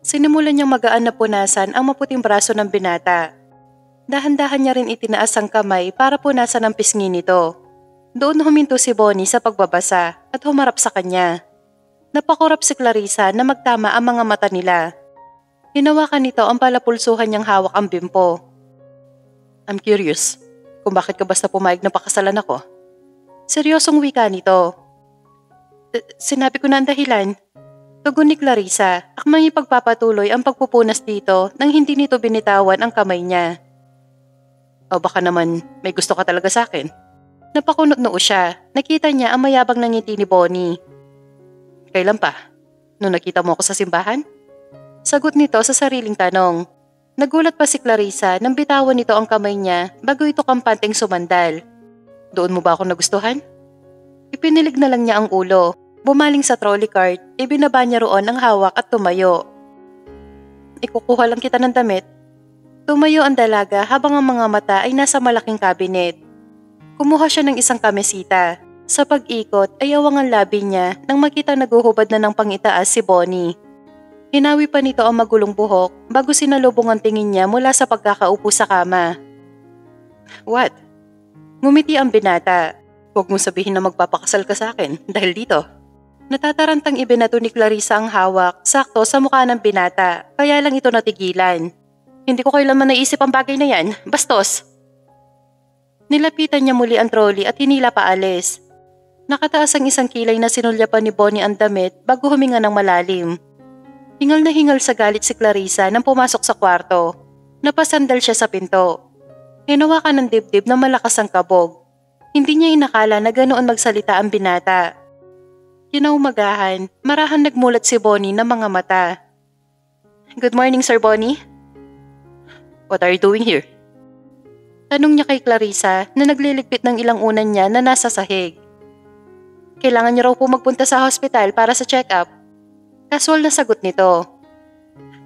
Speaker 1: Sinimulan niyang magaan na punasan ang maputing braso ng binata. Dahan-dahan niya rin itinaas ang kamay para punasan ang pisngi nito. Doon huminto si Bonnie sa pagbabasa at humarap sa kanya. Napakurap si Clarissa na magtama ang mga mata nila. Hinawakan nito ang palapulsuhan niyang hawak ang bimpo. I'm curious kung bakit ka basta pumayag na pakasalan ako. Seryosong wika nito. Sinabi ko na ang dahilan. Tugon ni Clarissa, akmang ipagpapatuloy ang pagpupunas dito nang hindi nito binitawan ang kamay niya. O baka naman may gusto ka talaga sa akin. Napakunot noo siya. Nakita niya ang mayabang na ngiti ni Bonnie. Kailan pa? Nung nakita mo ako sa simbahan? Sagot nito sa sariling tanong. Nagulat pa si Clarissa nang bitawan nito ang kamay niya bago ito kampanteng sumandal. Doon mo ba ako nagustuhan? Ipinilig na lang niya ang ulo. Bumaling sa trolley cart, ibinaba niya roon ang hawak at tumayo. Ikukuha lang kita ng damit. Tumayo ang dalaga habang ang mga mata ay nasa malaking kabinet. Kumuha siya ng isang kamesita. Sa pag-ikot ay awang ang labi niya nang makita naguhubad na ng pangitaas si Bonnie. Hinawi pa nito ang magulong buhok bago sinalubong ang tingin niya mula sa pagkakaupo sa kama. What? Ngumiti ang binata. Huwag mong sabihin na magpapakasal ka sa akin dahil dito. Natatarantang ibinato ni Clarissa ang hawak sakto sa mukha ng binata kaya lang ito natigilan. Hindi ko kailanman naisip ang bagay na yan, bastos. Nilapitan niya muli ang trolley at hinila paalis. Nakataas ang isang kilay na sinulyapan ni Bonnie ang damit bago huminga ng malalim. Hingal na hingal sa galit si Clarissa nang pumasok sa kwarto. Napasandal siya sa pinto. Hinawakan ng dibdib na malakas ang kabog. Hindi niya inakala na ganoon magsalita ang binata. Kinaumagahan, marahan nagmulat si Bonnie ng mga mata. Good morning, Sir Bonnie. What are you doing here? Tanong niya kay Clarissa na nagliligpit ng ilang unan niya na nasa sahig. Kailangan niya raw po magpunta sa hospital para sa check-up. Kaswal na sagot nito.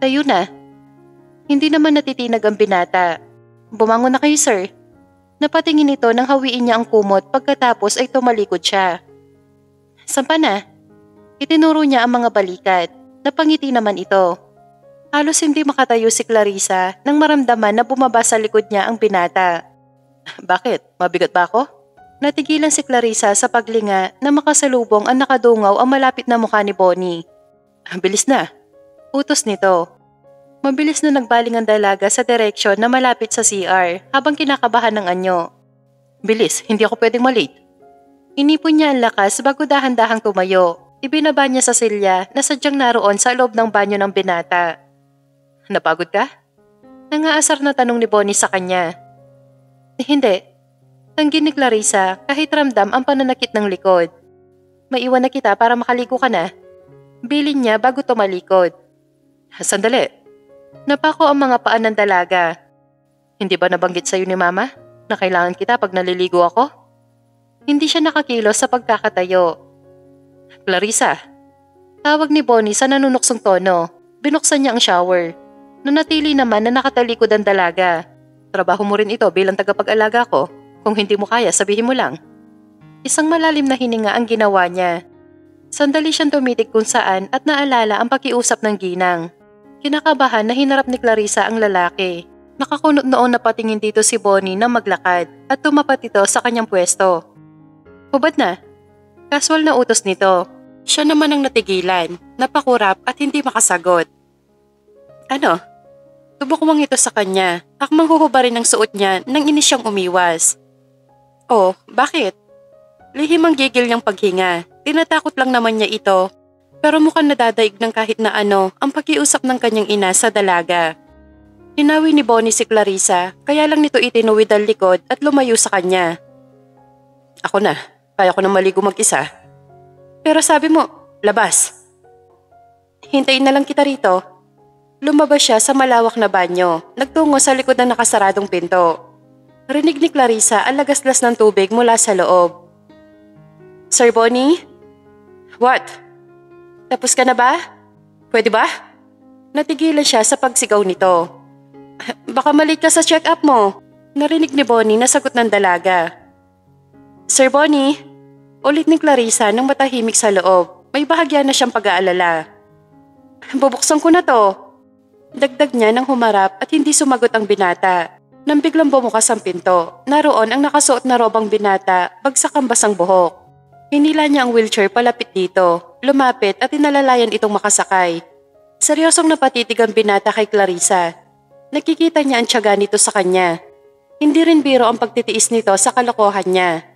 Speaker 1: Tayo na. Hindi naman natitinag ang binata. Bumangon na kayo, sir. Napatingin ito nang hawiin niya ang kumot pagkatapos ay tumalikod siya. Sampa na? Itinuro niya ang mga balikat. Napangiti naman ito. Halos hindi makatayo si Clarissa nang maramdaman na bumaba sa likod niya ang binata. Bakit? Mabigat ba ako? Natigilan si Clarissa sa paglinga na makasalubong ang nakadungaw ang malapit na mukha ni Bonnie. Bilis na. Utos nito. Mabilis na nagbaling ang dalaga sa direksyon na malapit sa CR habang kinakabahan ng anyo. Bilis, hindi ako pwedeng malate. Inipon niya ang lakas bago dahan-dahang tumayo. Ibinaba niya sa silya na sadyang naroon sa loob ng banyo ng binata. Napagod ka? Nangaasar na tanong ni Bonnie sa kanya. Hindi. Tanggi ni Clarissa kahit ramdam ang pananakit ng likod. Maiwan na kita para makaligo ka na. Bilin niya bago tumalikod. Sandali. Napako ang mga paan ng dalaga. Hindi ba nabanggit sa'yo ni Mama na kailangan kita pag naliligo ako? Hindi siya nakakilos sa pagkakatayo. Clarissa. Tawag ni Bonnie sa nanunuksong tono. Binuksan niya ang shower. Nanatili naman na nakatalikod ang dalaga. Trabaho mo rin ito bilang tagapag-alaga ko. Kung hindi mo kaya, sabihin mo lang. Isang malalim na hininga ang ginawa niya. Sandali siyang tumitig kung saan at naalala ang pakiusap ng ginang. Kinakabahan na hinarap ni Clarissa ang lalaki. Nakakunot noon na patingin dito si Bonnie na maglakad at tumapat ito sa kanyang pwesto. Hubad na. Casual na utos nito. Siya naman ang natigilan, napakurap at hindi makasagot. Ano? Tubukwang ito sa kanya. Akmang huhubarin ang suot niya nang inis siyang umiwas. Oh, bakit? Lihim ang gigil niyang paghinga. Tinatakot lang naman niya ito. Pero mukhang nadadaig ng kahit na ano ang pakiusap ng kanyang ina sa dalaga. Hinawi ni Bonnie si Clarissa kaya lang nito itinuwid ang likod at lumayo sa kanya. Ako na. Kaya ko na maligo mag-isa. Pero sabi mo, labas. Hintayin na lang kita rito. Lumabas siya sa malawak na banyo, nagtungo sa likod ng nakasaradong pinto. Rinig ni Clarissa ang lagaslas ng tubig mula sa loob. Sir Bonnie? What? Tapos ka na ba? Pwede ba? Natigilan siya sa pagsigaw nito. Baka mali ka sa check-up mo. Narinig ni Bonnie na sagot ng dalaga. Sir Bonnie? Ulit ni Clarissa nang matahimik sa loob. May bahagya na siyang pag-aalala. Bubuksan ko na to. Dagdag niya nang humarap at hindi sumagot ang binata. Nang biglang bumukas ang pinto, naroon ang nakasuot na robang binata, bagsak ang basang buhok. Hinila niya ang wheelchair palapit dito, lumapit at inalalayan itong makasakay. Seryosong napatitig ang binata kay Clarissa. Nakikita niya ang tiyaga nito sa kanya. Hindi rin biro ang pagtitiis nito sa kalokohan niya.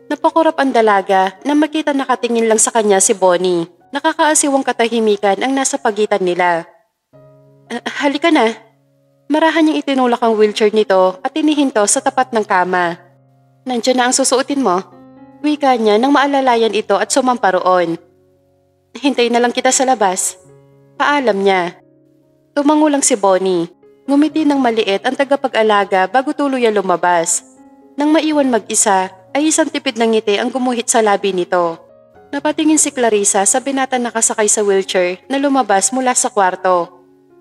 Speaker 1: Napakurap ang dalaga na makita nakatingin lang sa kanya si Bonnie. Nakakaasiwang katahimikan ang nasa pagitan nila. Halika na. Marahan niyang itinulak ang wheelchair nito at tinihinto sa tapat ng kama. Nandiyan na ang susuotin mo. Wika niya nang maalalayan ito at sumampa roon. Hintayin na lang kita sa labas. Paalam niya. Tumango lang si Bonnie. Ngumiti ng maliit ang tagapag-alaga bago tuluyang lumabas. Nang maiwan mag-isa, ay isang tipid ng ngiti ang gumuhit sa labi nito. Napatingin si Clarissa sa binata nakasakay sa wheelchair na lumabas mula sa kwarto.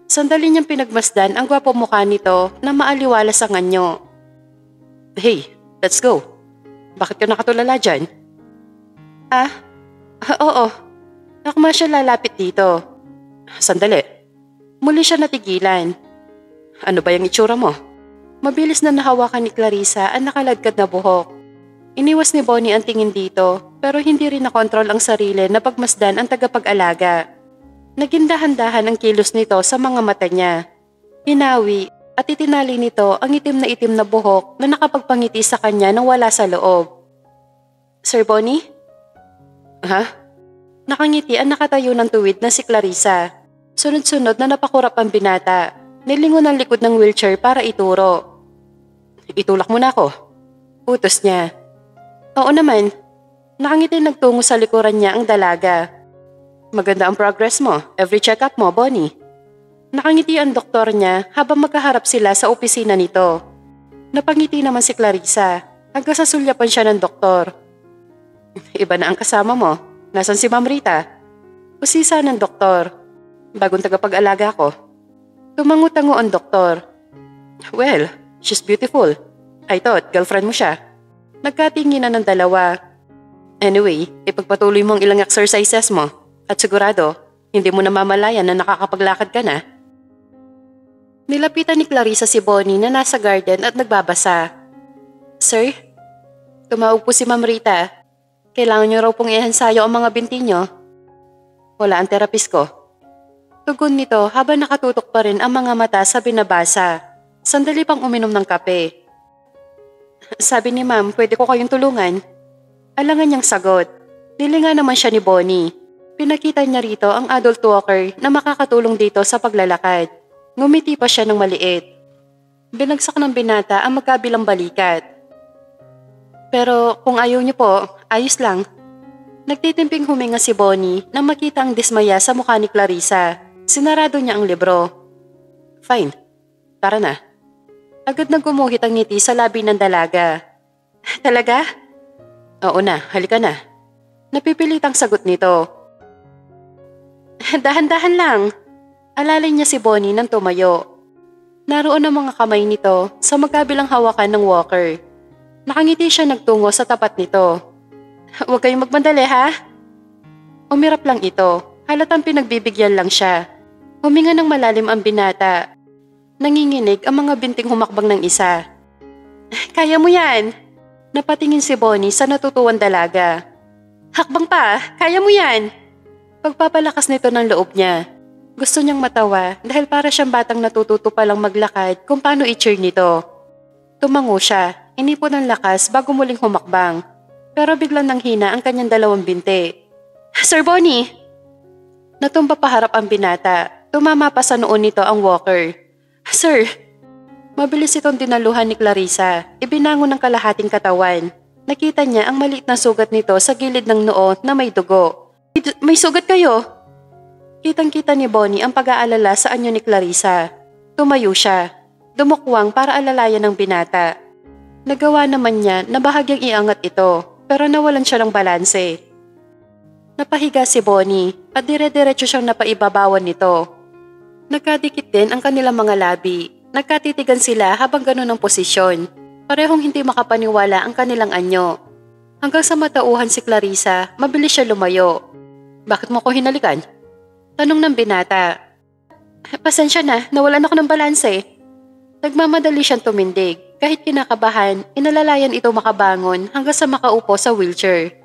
Speaker 1: Sandali niyang pinagmasdan ang gwapo mukha nito na maaliwalas ang anyo. Hey, let's go. Bakit ka nakatulala dyan? Oo. Nakama siya lalapit dito. Sandali. Muli siya natigilan. Ano ba yung itsura mo? Mabilis na nahawakan ni Clarissa ang nakaladkad na buhok. Iniwas ni Bonnie ang tingin dito pero hindi rin nakontrol ang sarili na pagmasdan ang tagapag-alaga. Naging dahan-dahan ang kilos nito sa mga mata niya. Hinawi at itinali nito ang itim na buhok na nakapagpangiti sa kanya nang wala sa loob. Sir Bonnie? Ha? Nakangiti ang nakatayo ng tuwid na si Clarissa. Sunod-sunod na napakurap ang binata. Nilingon ang likod ng wheelchair para ituro. Itulak mo na ako. Utos niya. Oo naman. Nakangiti nagtungo sa likuran niya ang dalaga. Maganda ang progress mo. Every check-up mo, Bonnie. Nakangiti ang doktor niya habang magkaharap sila sa opisina nito. Napangiti naman si Clarissa hanggang sa sulyapan siya ng doktor. Iba na ang kasama mo. Nasaan si Ma'am Rita? Usisa ng doktor. Bagong tagapag-alaga ko. Tumango-tango ang doktor. Well, she's beautiful. I thought girlfriend mo siya. Nagkatinginan ng dalawa. Anyway, ipagpatuloy mo ang ilang exercises mo at sigurado, hindi mo namamalayan na nakakapaglakad ka na. Nilapitan ni Clarissa si Bonnie na nasa garden at nagbabasa. Sir? Tumawag po si Ma'am Rita. Kailangan niyo raw pong ihansayo ang mga binti niyo. Wala ang terapist ko. Tugon nito habang nakatutok pa rin ang mga mata sa binabasa. Sandali pang uminom ng kape. Sabi ni Ma'am, pwede ko kayong tulungan. Alangan niyang sagot. Nilinga naman siya ni Bonnie. Pinakita niya rito ang adult walker na makakatulong dito sa paglalakad. Ngumiti pa siya ng maliit. Binagsak ng binata ang magkabilang balikat. Pero kung ayaw niyo po, ayos lang. Nagtitimping huminga si Bonnie nang makita ang dismaya sa mukha ni Clarissa. Sinarado niya ang libro. Fine, tara na. Agad na gumuhit ang ngiti sa labi ng dalaga. Talaga? Oo na, halika na. Napipilitang sagot nito. Dahan-dahan lang. Alalay niya si Bonnie nang tumayo. Naroon ang mga kamay nito sa magkabilang hawakan ng walker. Nakangiti siya nagtungo sa tapat nito. Huwag kayong magmandali ha? Umirap lang ito. Halatang pinagbibigyan lang siya. Huminga ng malalim ang binata. Nanginginig ang mga binting humakbang ng isa. Kaya mo yan! Napatingin si Bonnie sa natutuwang dalaga. Hakbang pa! Kaya mo yan! Pagpapalakas nito ng loob niya. Gusto niyang matawa dahil para siyang batang natututo palang maglakad kung paano i-cheer nito. Tumango siya, inipon ng lakas bago muling humakbang. Pero biglang nanghina ang kanyang dalawang binti. Sir Bonnie! Natumba paharap ang binata. Tumama pa sa noon nito ang walker. Sir! Mabilis itong dinaluhan ni Clarissa. Ibinangon ng kalahating katawan. Nakita niya ang maliit na sugat nito sa gilid ng noo na may dugo. May sugat kayo! Kitang-kita ni Bonnie ang pag-aalala sa anyo ni Clarissa. Tumayo siya. Dumukwang para alalayan ng binata. Nagawa naman niya na bahagyang iangat ito, pero nawalan siya ng balanse. Napahiga si Bonnie at dire-diretso siyang napaibabawan nito. Nagkadikit din ang kanilang mga labi. Nagkatitigan sila habang ganun ang posisyon. Parehong hindi makapaniwala ang kanilang anyo. Hanggang sa matauhan si Clarissa, mabilis siya lumayo. Bakit mo ko hinalikan? Tanong ng binata. Pasensya na, nawalan ako ng balanse. Nagmamadali siyang tumindig. Kahit kinakabahan, inalalayan ito makabangon hanggang sa makaupo sa wheelchair.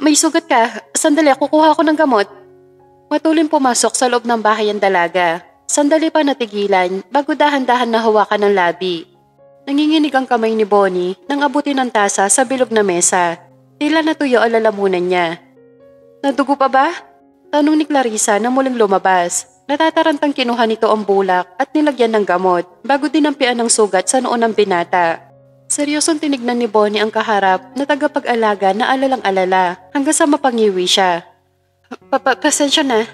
Speaker 1: May sugat ka. Sandali, kukuha ako ng gamot. Matulin pumasok sa loob ng bahay ang dalaga. Sandali pa natigilan bago dahan-dahan na hawakan ng labi. Nanginginig ang kamay ni Bonnie nang abutin ng tasa sa bilog na mesa. Tila natuyo ang lalamunan niya. Nadugo pa ba? Tanong ni Clarissa na muling lumabas. Natatarantang kinuha nito ang bulak at nilagyan ng gamot bago dinampian ng sugat sa noo ng binata. Seryosong tinignan ni Bonnie ang kaharap na tagapag-alaga na alalang-alala hanggang sa mapangiwi siya. Pasensya na.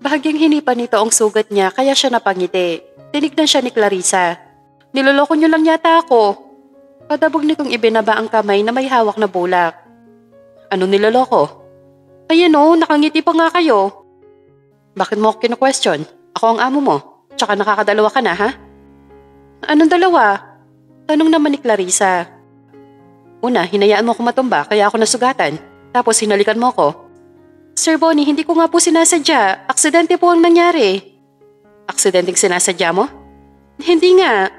Speaker 1: Bahagyang hinipan nito ang sugat niya kaya siya napangiti. Tinignan siya ni Clarissa. Niloloko niyo lang yata ako. Padabog nitong ibinaba ang kamay na may hawak na bulak. Ano niloloko? Ayan o, nakangiti pa nga kayo. Bakit mo ako kinu-question? Ako ang amo mo. Tsaka nakakadalawa ka na ha? Anong dalawa? Tanong naman ni Clarissa. Una, hinayaan mo ako matumba kaya ako nasugatan. Tapos hinalikan mo ko. Sir Bonnie, hindi ko nga po sinasadya. Aksidente po ang nangyari. Aksidenteng sinasadya mo? Hindi nga.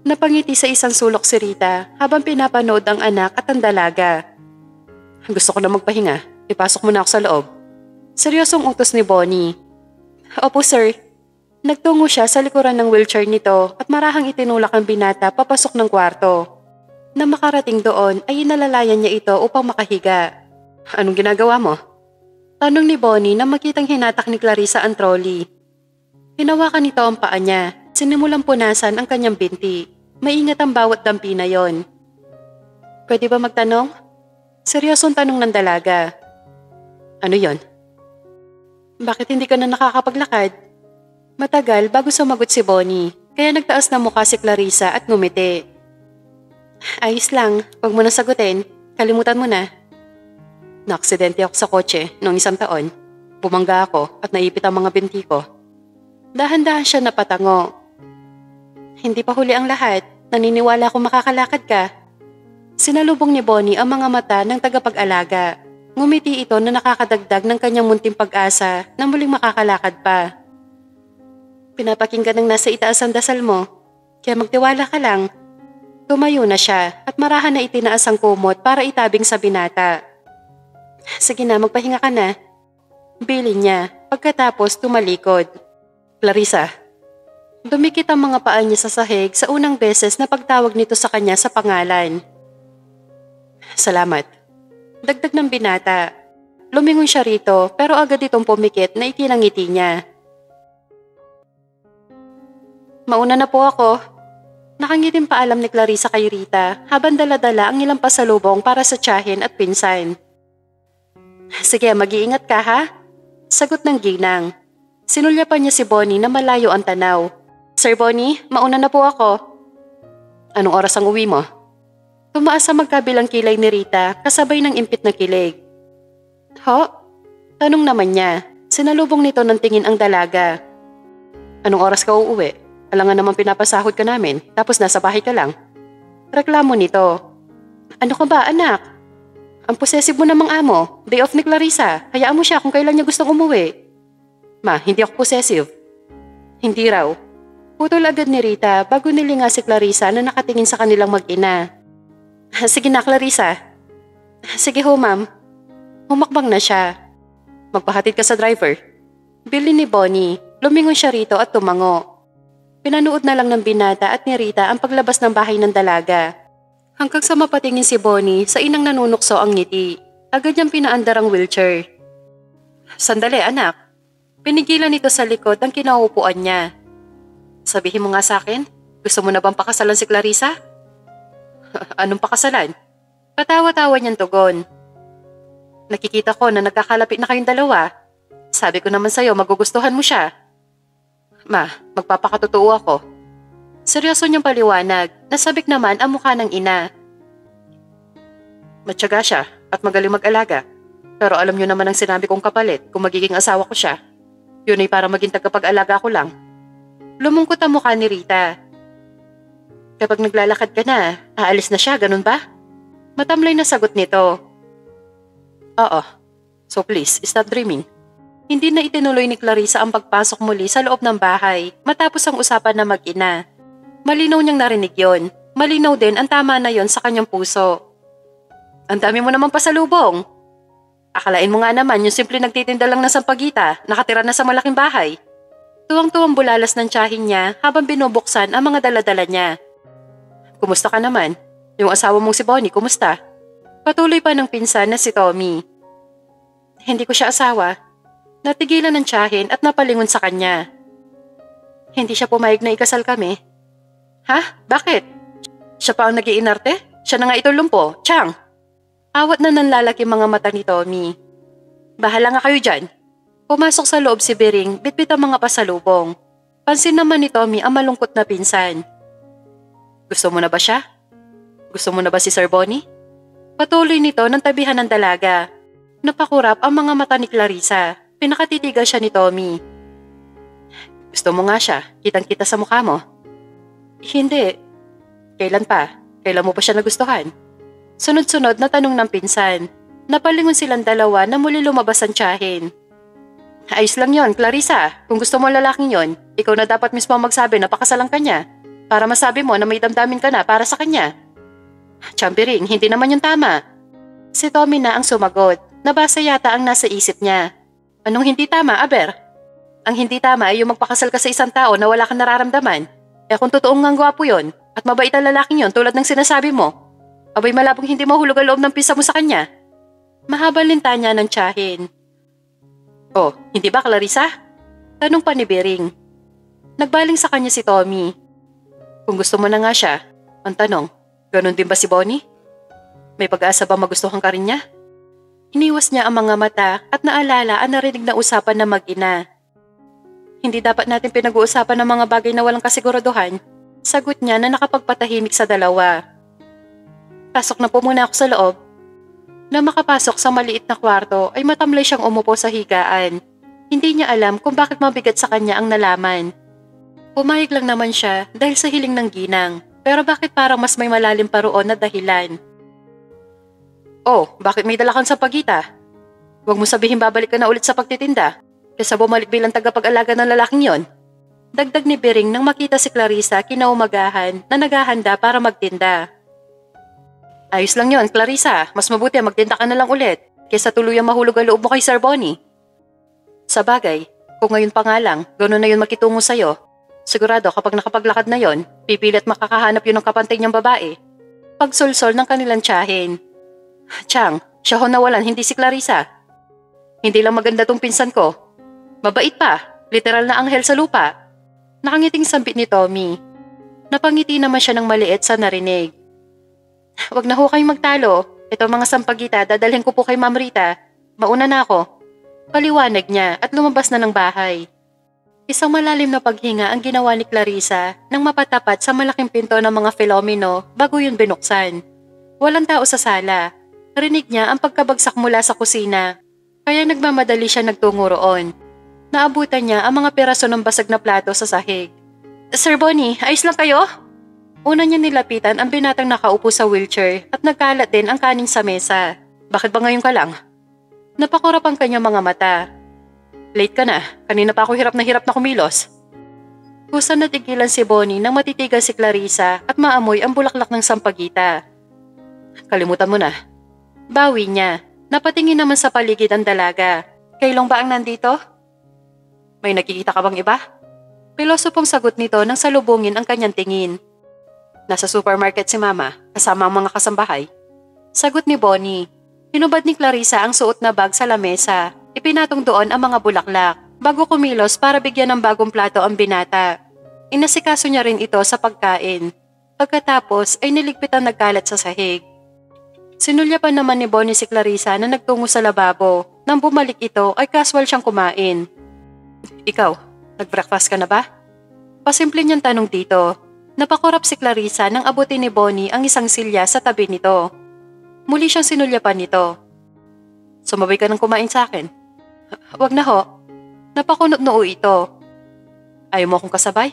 Speaker 1: Napangiti sa isang sulok si Rita habang pinapanood ang anak at ang dalaga. Gusto ko na magpahinga. Ipasok mo na ako sa loob. Seryosong utos ni Bonnie. Opo sir. Nagtungo siya sa likuran ng wheelchair nito at marahang itinulak ang binata papasok ng kwarto. Na makarating doon ay inalalayan niya ito upang makahiga. Anong ginagawa mo? Tanong ni Bonnie na makitang hinatak ni Clarissa ang trolley. Hinawakan nito ang paa niya. Sinimulang punasan ang kanyang binti. Maingat ang bawat dampi na yon. Pwede ba magtanong? Seryosong tanong ng dalaga. Ano yon? Bakit hindi ka na nakakapaglakad? Matagal bago sumagot si Bonnie, kaya nagtaas na mukha si Clarissa at ngumiti. Ayos lang, huwag mo na sagutin. Kalimutan mo na. Naaksidente ako sa kotse noong 1 taon. Bumangga ako at naipit ang mga binti ko. Dahan-dahan siya napatango. Hindi pa huli ang lahat. Naniniwala akong makakalakad ka. Sinalubong ni Bonnie ang mga mata ng tagapag-alaga. Ngumiti ito na nakakadagdag ng kanyang munting pag-asa na muling makakalakad pa. Pinapakinggan ng nasa itaas ang dasal mo. Kaya magtiwala ka lang. Tumayo na siya at marahan na itinaas ang kumot para itabing sa binata. Sige na, magpahinga ka na. Bilin niya pagkatapos tumalikod. Clarissa. Dumikit ang mga paa niya sa sahig sa unang beses na pagtawag nito sa kanya sa pangalan. Salamat. Dagdag ng binata. Lumingon siya rito pero agad itong pumikit na ikinangiti niya. Mauna na po ako. Nakangiting paalam ni Clarissa kay Rita habang dala-dala ang ilang pasalubong para sa tiyahin at pinsan. Sige, mag-iingat ka ha? Sagot ng ginang. Sinulyapan niya si Bonnie na malayo ang tanaw. Sir Bonnie, mauna na po ako. Anong oras ang uwi mo? Tumaas sa magkabilang kilay ni Rita kasabay ng impit na kilig. Ho? Tanong naman niya. Sinalubong nito ng tingin ang dalaga. Anong oras ka uuwi? Alangan naman pinapasahod ka namin tapos nasa bahay ka lang. Reklamo nito. Ano ka ba anak? Ang possessive mo namang amo. Day off ni Clarissa. Hayaan mo siya kung kailan niya gustong umuwi. Ma, hindi ako possessive. Hindi raw. Putol agad ni Rita bago nilinga si Clarissa na nakatingin sa kanilang mag-ina. Sige na Clarissa. Sige ho ma'am. Humakbang na siya. Magpahatid ka sa driver. Bilin ni Bonnie. Lumingon siya rito at tumango. Pinanood na lang ng binata at ni Rita ang paglabas ng bahay ng dalaga. Hanggang sa mapatingin si Bonnie sa inang nanunukso ang ngiti. Agad niyang pinaandar ang wheelchair. Sandali anak. Pinigilan nito sa likod ang kinauupuan niya. Sabihin mo nga sa akin, gusto mo na bang pakasalan si Clarissa? Anong pakasalan? Patawa-tawa niyang tugon. Nakikita ko na nagkakalapit na kayong dalawa. Sabi ko naman sa'yo magugustuhan mo siya. Ma, magpapakatotoo ako. Seryoso niyang paliwanag, nasabik naman ang mukha ng ina. Matyaga siya at magaling mag-alaga. Pero alam niyo naman ang sinabi kong kapalit kung magiging asawa ko siya. Yun ay para maging tagapag-alaga ko lang. Lumungkot ang mukha ni Rita. Kapag naglalakad ka na, aalis na siya, ganun ba? Matamlay na sagot nito. Oo. So please, stop dreaming. Hindi na itinuloy ni Clarissa ang pagpasok muli sa loob ng bahay matapos ang usapan na mag-ina. Malinaw niyang narinig yon. Malinaw din ang tama na yon sa kanyang puso. Ang dami mo naman pasalubong. Akalain mo nga naman yung simple nagtitinda lang ng sampagita, nakatira na sa malaking bahay. Tuwang-tuwang bulalas ng tiyahin niya habang binubuksan ang mga daladala niya. Kumusta ka naman? Yung asawa mong si Bonnie, kumusta? Patuloy pa ng pinsan na si Tommy. Hindi ko siya asawa. Natigilan ng tiyahin at napalingon sa kanya. Hindi siya pumayag na ikasal kami. Ha? Bakit? Siya pa ang nag-iinarte? Siya na nga itulumpo, Chang. Awat na nanlalaki mga mata ni Tommy. Bahala nga kayo dyan. Pumasok sa loob si Bering, bitbit ang mga pasalubong. Pansin naman ni Tommy ang malungkot na pinsan. Gusto mo na ba siya? Gusto mo na ba si Sir Bonnie? Patuloy nito ng tabihan ng dalaga. Napakurap ang mga mata ni Clarissa. Pinakatitigal siya ni Tommy. Gusto mo nga siya, kitang-kita sa mukha mo. Hindi. Kailan pa? Kailan mo pa siya nagustuhan? Sunod-sunod na tanong ng pinsan. Napalingon silang dalawa na muli lumabas ang tiyahin. Ayos lang yon, Clarissa. Kung gusto mo ang lalaking yon, ikaw na dapat mismo magsabi na pakasalan ka niya para masabi mo na may damdamin ka na para sa kanya. Champiring, hindi naman yung tama. Si Tommy na ang sumagot. Nabasa yata ang nasa isip niya. Anong hindi tama, Aber? Ang hindi tama ay yung magpakasal ka sa isang tao na wala kang nararamdaman. Eh kung totoong ngang gwapo yon at mabait ang lalaking yon tulad ng sinasabi mo, abay malabong hindi mahulog ang loob ng pisa mo sa kanya. Mahabang lintanya ng tiyahin. Oh, hindi ba Clarissa? Tanong pa ni Bering. Nagbaling sa kanya si Tommy. Kung gusto mo na nga siya, ang tanong, ganun din ba si Bonnie? May pag-asa ba magustuhan ka rin niya? Iniwas niya ang mga mata at naalala ang narinig na usapan na mag-ina. Hindi dapat natin pinag-uusapan ng mga bagay na walang kasiguraduhan. Sagot niya na nakapagpatahimik sa dalawa. Pasok na po muna ako sa loob. Na makapasok sa maliit na kwarto ay matamlay siyang umupo sa higaan. Hindi niya alam kung bakit mabigat sa kanya ang nalaman. Pumayag lang naman siya dahil sa hiling ng ginang. Pero bakit parang mas may malalim pa roon na dahilan? Oh, bakit may dala kang sampagita? Huwag mo sabihin babalik ka na ulit sa pagtitinda kaysa bumalik bilang tagapag-alaga ng lalaking yon. Dagdag ni Bering nang makita si Clarissa kinaumagahan na naghahanda para magtinda. Ayos lang yon, Clarissa. Mas mabuti magtinda ka na lang ulit kaysa tuluyang mahulog ang loob mo kay Sir Bonnie. Sa bagay, kung ngayon pa nga lang, gano'n na yun makitungo sa'yo. Sigurado kapag nakapaglakad na yon, pipilit makakahanap yun ng kapantay niyang babae. Pagsulsol ng kanilang tiyahin. Chang, siya ho nawalan, hindi si Clarissa. Hindi lang maganda tong pinsan ko. Mabait pa, literal na anghel sa lupa. Nakangiting sambit ni Tommy. Napangiti naman siya ng maliit sa narinig. Wag na ho kayong magtalo. Ito mga sampagita, dadalhin ko po kay Ma'am Rita. Mauna na ako. Paliwanag niya at lumabas na ng bahay. Isang malalim na paghinga ang ginawa ni Clarissa nang mapatapat sa malaking pinto ng mga Filomeno bago yun binuksan. Walang tao sa sala. Rinig niya ang pagkabagsak mula sa kusina. Kaya nagmamadali siya nagtungo roon. Naabutan niya ang mga piraso ng basag na plato sa sahig. Sir Bonnie, ayos lang kayo? Una niya nilapitan ang binatang nakaupo sa wheelchair at nagkalat din ang kanin sa mesa. Bakit ba ngayon ka lang? Napakurap ang kanyang mga mata. Late ka na. Kanina pa ako hirap na kumilos. Kusa natigilan si Bonnie nang matitigan si Clarissa at maamoy ang bulaklak ng sampagita. Kalimutan mo na. Bawi niya. Napatingin naman sa paligid ang dalaga. Kailong ba ang nandito? May nakikita ka bang iba? Pilosopong sagot nito nang salubungin ang kanyang tingin. Nasa supermarket si Mama, kasama ang mga kasambahay. Sagot ni Bonnie. Hinubad ni Clarissa ang suot na bag sa lamesa. Ipinatong doon ang mga bulaklak bago kumilos para bigyan ng bagong plato ang binata. Inasikaso niya rin ito sa pagkain. Pagkatapos ay niligpit ang nagkalat sa sahig. Sinulyapan naman ni Bonnie si Clarissa na nagtungo sa lababo. Nang bumalik ito ay casual siyang kumain. Ikaw, nag-breakfast ka na ba? Pasimple niyang tanong dito. Napakurap si Clarissa nang abutin ni Bonnie ang isang silya sa tabi nito. Muli siyang sinulyapan nito. Sumabay ka nang kumain sa akin. Wag na ho. Napakunot noo ito. Ayaw mo akong kasabay?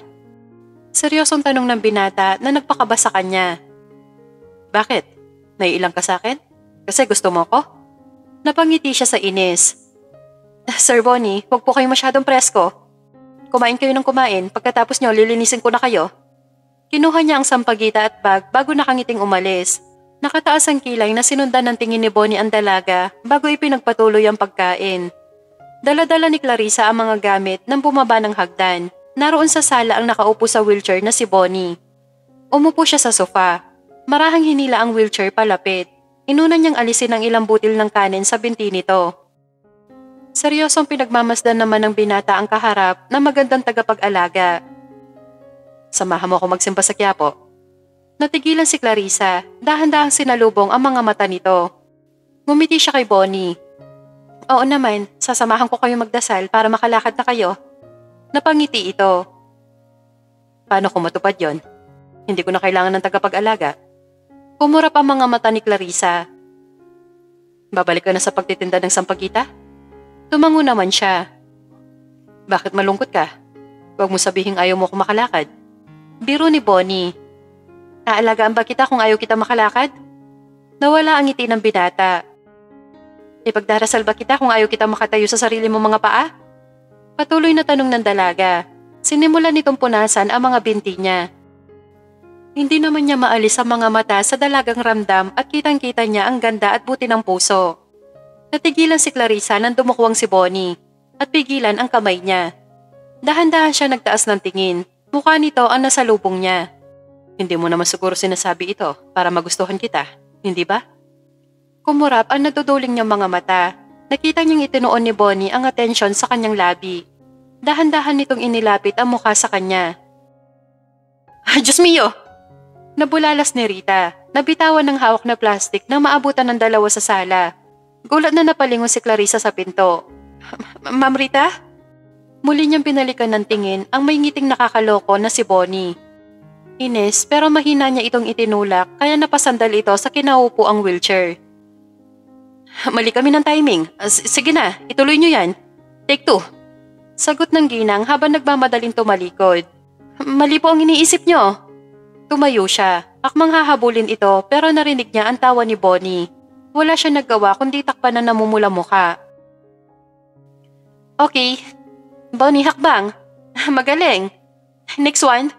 Speaker 1: Seryosong tanong ng binata na nagpakaba sa kanya. Bakit? Naiilang ka sa akin? Kasi gusto mo ko? Napangiti siya sa inis. Sir Bonnie, huwag po kayo masyadong presko. Kumain kayo ng kumain, pagkatapos nyo lilinisin ko na kayo. Kinuha niya ang sampagita at bag bago nakangiting umalis. Nakataas ang kilay na sinundan ng tingin ni Bonnie ang dalaga bago ipinagpatuloy ang pagkain. Dala-dala ni Clarissa ang mga gamit nang bumaba ng hagdan. Naroon sa sala ang nakaupo sa wheelchair na si Bonnie. Umupo siya sa sofa. Marahang hinila ang wheelchair palapit. Inuna niyang alisin ang ilang butil ng kanin sa binti nito. Seryosong pinagmamasdan naman ng binata ang kaharap na magandang tagapag-alaga. Samahan mo ako magsimba sa Quiapo. Natigilan si Clarissa, dahan-dahang sinalubong ang mga mata nito. Ngumiti siya kay Bonnie. Oo naman, sasamahan ko kayo magdasal para makalakad na kayo. Napangiti ito. Paano kung matupad yon? Hindi ko na kailangan ng tagapag-alaga. Kumurap ang mga mata ni Clarissa. Babalik ka na sa pagtitinda ng sampagita? Tumango naman siya. Bakit malungkot ka? Huwag mo sabihing ayaw mo ko makalakad. Biro ni Bonnie. Aalagaan ba kita kung ayaw kita makalakad? Nawala ang ngiti ng binata. Ipagdarasal ba kita kung ayaw kita makatayo sa sarili mong mga paa? Patuloy na tanong ng dalaga. Sinimulan nitong punasan ang mga binti niya. Hindi naman niya maalis ang mga mata sa dalagang ramdam at kitang-kita niya ang ganda at buti ng puso. Natigilan si Clarissa nang dumukwang si Bonnie at pigilan ang kamay niya. Dahan-dahan siya nagtaas ng tingin. Mukha nito ang nasalubong niya. Hindi mo naman siguro sinasabi ito para magustuhan kita, hindi ba? Kumurap ang natuduling niyang mga mata. Nakita niyang itinuon ni Bonnie ang atensyon sa kanyang labi. Dahan-dahan nitong inilapit ang mukha sa kanya. Diyos mio! Nabulalas ni Rita. Nabitawan ng hawak na plastik nang maabutan ng dalawa sa sala. Gulat na napalingon si Clarissa sa pinto. Ma'am Rita? Muli niyang pinalikan ng tingin ang may ngiting nakakaloko na si Bonnie. Inis pero mahina niya itong itinulak kaya napasandal ito sa kinaupo ang wheelchair. Mali kami ng timing. Sige na, ituloy niyo yan. Take 2. Sagot ng ginang habang nagmamadaling tumalikod. Mali po ang iniisip niyo. Tumayo siya. Akmang hahabulin ito pero narinig niya ang tawa ni Bonnie. Wala siya naggawa kundi takpan na namumula mukha. Okay. Bonnie, hakbang. Magaling. Next one.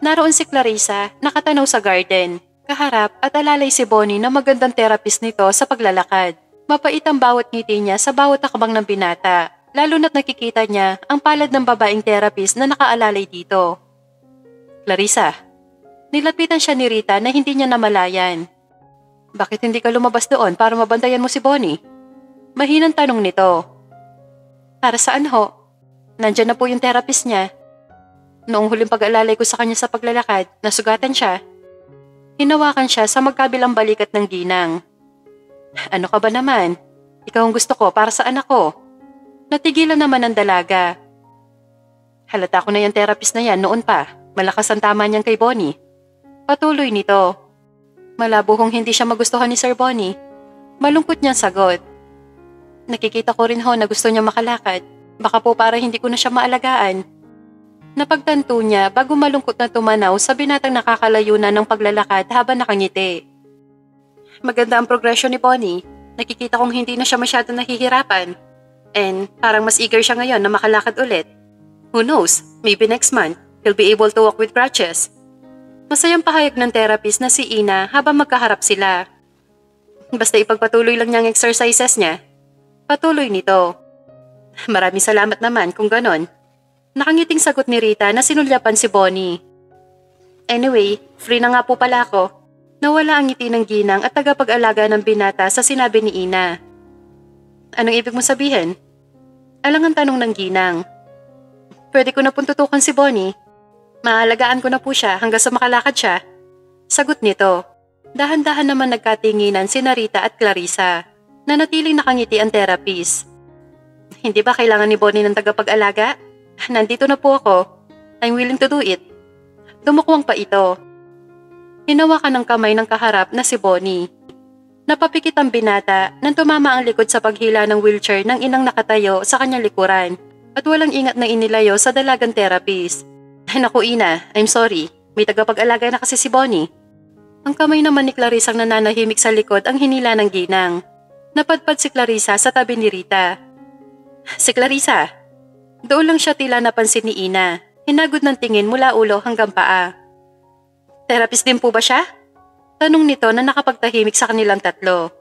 Speaker 1: Naroon si Clarissa, nakatanaw sa garden. Kaharap at alalay si Bonnie na magandang therapist nito sa paglalakad. Mapait ang bawat ngiti niya sa bawat akbang ng binata, lalo na't nakikita niya ang palad ng babaeng therapist na nakaalalay dito. Clarissa, nilapitan siya ni Rita na hindi niya namalayan. Bakit hindi ka lumabas doon para mabantayan mo si Bonnie? Mahinang tanong nito. Para saan ho? Nandyan na po yung therapist niya. Noong huling pag-alalay ko sa kanya sa paglalakad, nasugatan siya. Hinawakan siya sa magkabilang balikat ng ginang. Ano ka ba naman? Ikaw ang gusto ko para sa anak ko. Natigilan naman ang dalaga. Halata ko na yung therapist na yan noon pa. Malakas ang tama niyang kay Bonnie. Patuloy nito. Malabo kung hindi siya magustuhan ni Sir Bonnie. Malungkot niyang sagot. Nakikita ko rin ho na gusto niya makalakad. Baka po para hindi ko na siya maalagaan. Napagtanto niya bago malungkot na tumanaw sa binatang nakakalayo na ng paglalakad habang nakangiti. Maganda ang progression ni Bonnie. Nakikita kong hindi na siya masyado nahihirapan. And parang mas eager siya ngayon na makalakad ulit. Who knows, maybe next month, he'll be able to walk with crutches. Masayang pahayag ng therapist na si Ina habang magkaharap sila. Basta ipagpatuloy lang niya ang exercises niya. Patuloy nito. Maraming salamat naman kung ganon. Nakangiting sagot ni Rita na sinulyapan si Bonnie. Anyway, free na nga po pala ako. Nawala ang ngiti ng ginang at tagapag-alaga ng binata sa sinabi ni Ina. Anong ibig mo sabihin? Alang ang tanong ng ginang. Pwede ko na pong tutukan si Bonnie. Maalagaan ko na po siya hanggang sa makalakad siya. Sagot nito. Dahan-dahan naman nagkatinginan si Rita at Clarissa. Nanatiling nakangiti ang therapist. Hindi ba kailangan ni Bonnie ng tagapag-alaga? Nandito na po ako. I'm willing to do it. Dumukwang pa ito. Hinawakan ng kamay ng kaharap na si Bonnie. Napapikit ang binata nang tumama ang likod sa paghila ng wheelchair ng inang nakatayo sa kanyang likuran at walang ingat na inilayo sa dalagang therapist. Naku Ina, I'm sorry. May tagapag-alaga na kasi si Bonnie. Ang kamay naman ni Clarissa ang nananahimik sa likod ang hinila ng ginang. Napadpad si Clarissa sa tabi ni Rita. Si Clarissa. Doon lang siya tila napansin ni Ina. Hinagod ng tingin mula ulo hanggang paa. Therapist din po ba siya? Tanong nito na nakapagtahimik sa kanilang tatlo.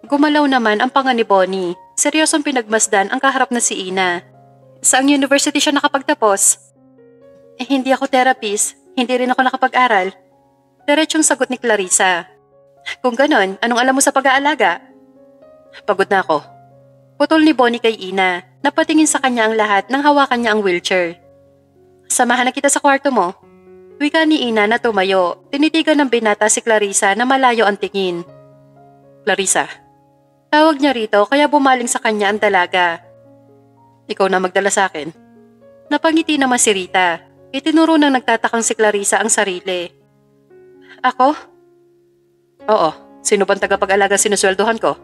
Speaker 1: Gumalaw naman ang panga ni Bonnie. Seryosong pinagmasdan ang kaharap na si Ina. Saang university siya nakapagtapos? Hindi ako therapist. Hindi rin ako nakapag-aral. Diretsyong sagot ni Clarissa. Kung ganon, anong alam mo sa pag-aalaga? Pagod na ako. Putol ni Bonnie kay Ina. Napatingin sa kanya ang lahat nang hawakan niya ang wheelchair. Samahan na kita sa kwarto mo. Wika ni Ina na tumayo. Tinitigan ng binata si Clarissa na malayo ang tingin. Clarissa. Tawag niya rito kaya bumaling sa kanya ang dalaga. Ikaw na magdala sa akin. Napangiti naman si Rita. Itinuro ng nagtatakang si Clarissa ang sarili. Ako? Oo. Sino bang tagapag-alaga sinusweldohan ko?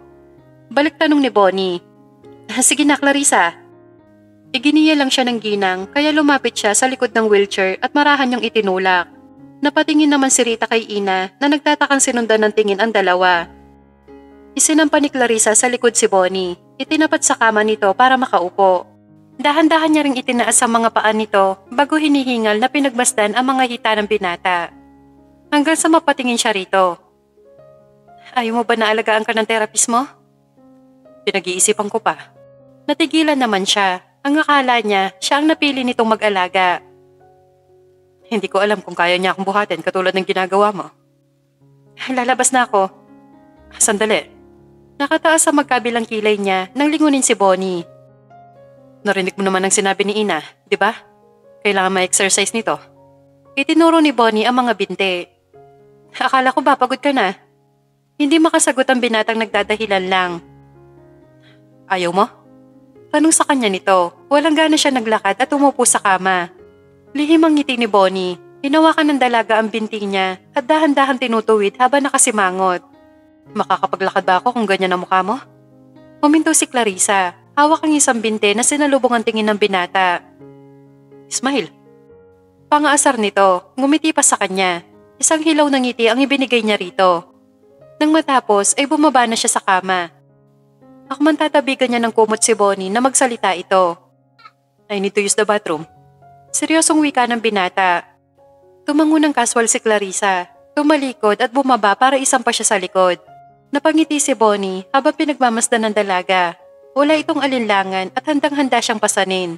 Speaker 1: Balik tanong ni Bonnie. Sige na, Clarissa. Iginiya lang siya ng ginang kaya lumapit siya sa likod ng wheelchair at marahan niyang itinulak. Napatingin naman si Rita kay Ina na nagtatakang sinundan ng tingin ang dalawa. Isinampa ni Clarissa sa likod si Bonnie. Itinapat sa kama nito para makaupo. Dahan-dahan niya ring itinaas sa mga paa nito bago hinihingal na pinagmasdan ang mga hita ng binata. Hanggang sa mapatingin siya rito. Ayaw mo ba na alagaan ka ng therapist mo? Pinag-iisipan ko pa. Natigilan naman siya. Ang akala niya, siya ang napili nitong mag-alaga. Hindi ko alam kung kaya niya akong buhatin katulad ng ginagawa mo. Lalabas na ako. Sandali. Nakataas sa magkabilang kilay niya nang lingunin si Bonnie. Narinig mo naman ang sinabi ni Ina, di ba? Kailangan ma-exercise nito. Itinuro ni Bonnie ang mga binte. Akala ko ba pagod ka na? Hindi makasagot ang binatang nagdadahilan lang. Ayaw mo? Tanong sa kanya nito, walang gana siya naglakad at umupo sa kama. Lihim ang ngiti ni Bonnie, hinawakan ng dalaga ang binti niya at dahan-dahan tinutuwid habang nakasimangot. Makakapaglakad ba ako kung ganyan ang mukha mo? Huminto si Clarissa, hawak ang isang binte na sinalubong ang tingin ng binata. Smile. Pangaasar nito, ngumiti pa sa kanya. Isang hilaw ng ngiti ang ibinigay niya rito. Nang matapos ay bumaba na siya sa kama. Akman tatabigan niya ng kumot si Bonnie na magsalita ito. I need to use the bathroom. Seryosong wika ng binata. Tumango ng casual si Clarissa. Tumalikod at bumaba para isampa siya sa likod. Napangiti si Bonnie habang pinagmamasdan ng dalaga. Wala itong alinlangan at handang-handa siyang pasanin.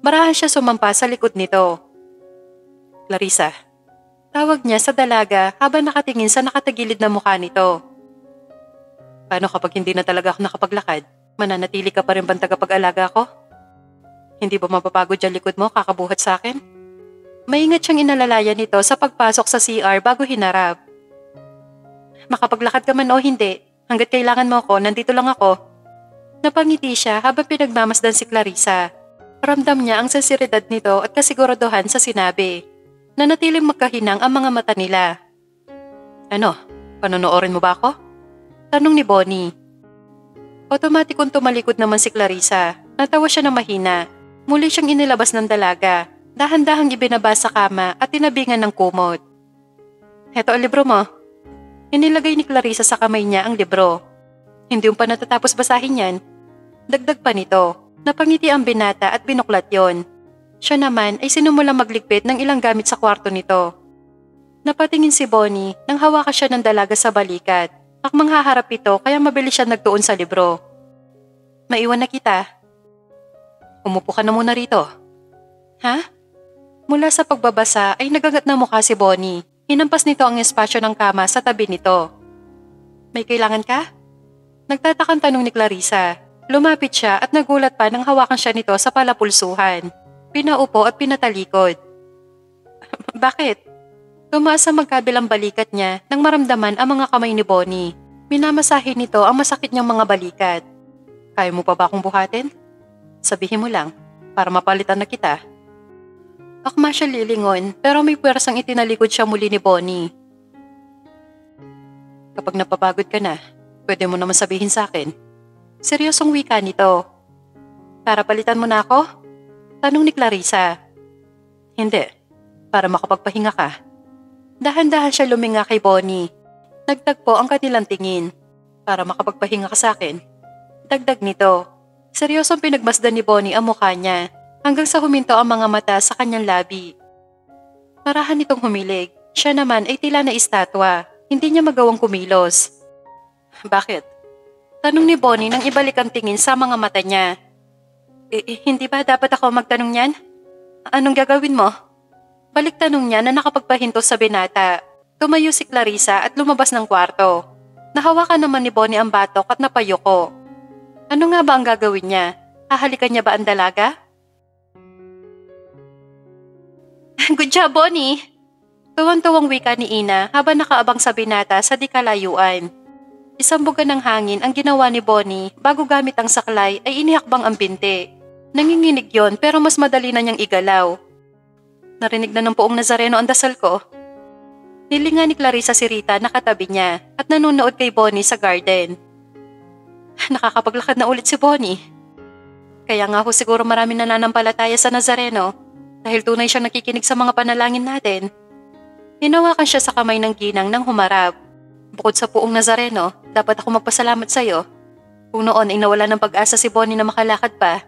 Speaker 1: Marahan siya sumampa sa likod nito. Clarissa. Tawag niya sa dalaga habang nakatingin sa nakatagilid na mukha nito. Paano kapag hindi na talaga ako nakapaglakad? Mananatili ka pa rin bang tagapag-alaga ko? Hindi ba mapapagod yung likod mo kakabuhat sa akin? Maingat siyang inalalayan nito sa pagpasok sa CR bago hinarap. Makapaglakad ka man o hindi, hanggat kailangan mo ako, nandito lang ako. Napangiti siya habang pinagmamasdan si Clarissa. Ramdam niya ang sensiridad nito at kasiguraduhan sa sinabi. Nanatiling magkahinang ang mga mata nila. Ano, panonoorin mo ba ako? Tanong ni Bonnie. Otomatikong tumalikod naman si Clarissa. Natawa siya ng mahina. Muli siyang inilabas ng dalaga. Dahan-dahang ibinaba sa kama at tinabingan ng kumot. Heto ang libro mo. Inilagay ni Clarissa sa kamay niya ang libro. Hindi pa natatapos basahin yan. Dagdag pa nito. Napangiti ang binata at binuklat yon. Siya naman ay sinumulang magligpit ng ilang gamit sa kwarto nito. Napatingin si Bonnie nang hawakan siya ng dalaga sa balikat. Akmang haharap ito kaya mabilis siya nagtuon sa libro. Maiwan na kita. Umupo ka na muna rito. Ha? Mula sa pagbabasa ay nagagat na mukha si Bonnie. Hinampas nito ang espasyo ng kama sa tabi nito. May kailangan ka? Nagtatakang tanong ni Clarissa. Lumapit siya at nagulat pa nang hawakan siya nito sa palapulsuhan. Pinaupo at pinatalikod. Bakit? Tumaas sa magkabilang balikat niya nang maramdaman ang mga kamay ni Bonnie. Minamasahe nito ang masakit niyang mga balikat. Kaya mo pa ba akong buhatin? Sabihin mo lang, para mapalitan na kita. Akma siya lilingon pero may puwersang itinalikod siya muli ni Bonnie. Kapag napapagod ka na, pwede mo naman sabihin sa akin. Seryosong wika nito. Para palitan mo na ako? Tanong ni Clarissa. Hindi, para makapagpahinga ka. Dahan-dahan siya luminga kay Bonnie. Nagtagpo ang kanilang tingin. Para makapagpahinga ka sa akin. Dagdag nito. Seryosong pinagmasdan ni Bonnie ang mukha niya hanggang sa huminto ang mga mata sa kanyang labi. Marahan nitong humilig. Siya naman ay tila na estatwa. Hindi niya magawang kumilos. Bakit? Tanong ni Bonnie nang ibalik ang tingin sa mga mata niya. Hindi ba dapat ako magtanong niyan? Anong gagawin mo? Balik tanong niya na nakapagpahinto sa binata. Tumayo si Clarissa at lumabas ng kwarto. Nahawakan naman ni Bonnie ang batok at napayuko. Ano nga ba ang gagawin niya? Hahalikan niya ba ang dalaga? Good job, Bonnie! Tuwang-tuwang wika ni Ina habang nakaabang sa binata sa di kalayuan. Isang buga ng hangin ang ginawa ni Bonnie bago gamit ang saklay ay inihakbang ang binti. Nanginginig yon pero mas madali na niyang igalaw. Narinig na ng poong Nazareno ang dasal ko. Nilinga ni Clarissa si Rita na katabi niya at nanonood kay Bonnie sa garden. Nakakapaglakad na ulit si Bonnie. Kaya nga ho siguro marami nananampalataya sa Nazareno dahil tunay siyang nakikinig sa mga panalangin natin. Hinawakan siya sa kamay ng ginang nang humarap. Bukod sa poong Nazareno, dapat ako magpasalamat sa iyo. Kung noon ay nawala ng pag-asa si Bonnie na makalakad pa,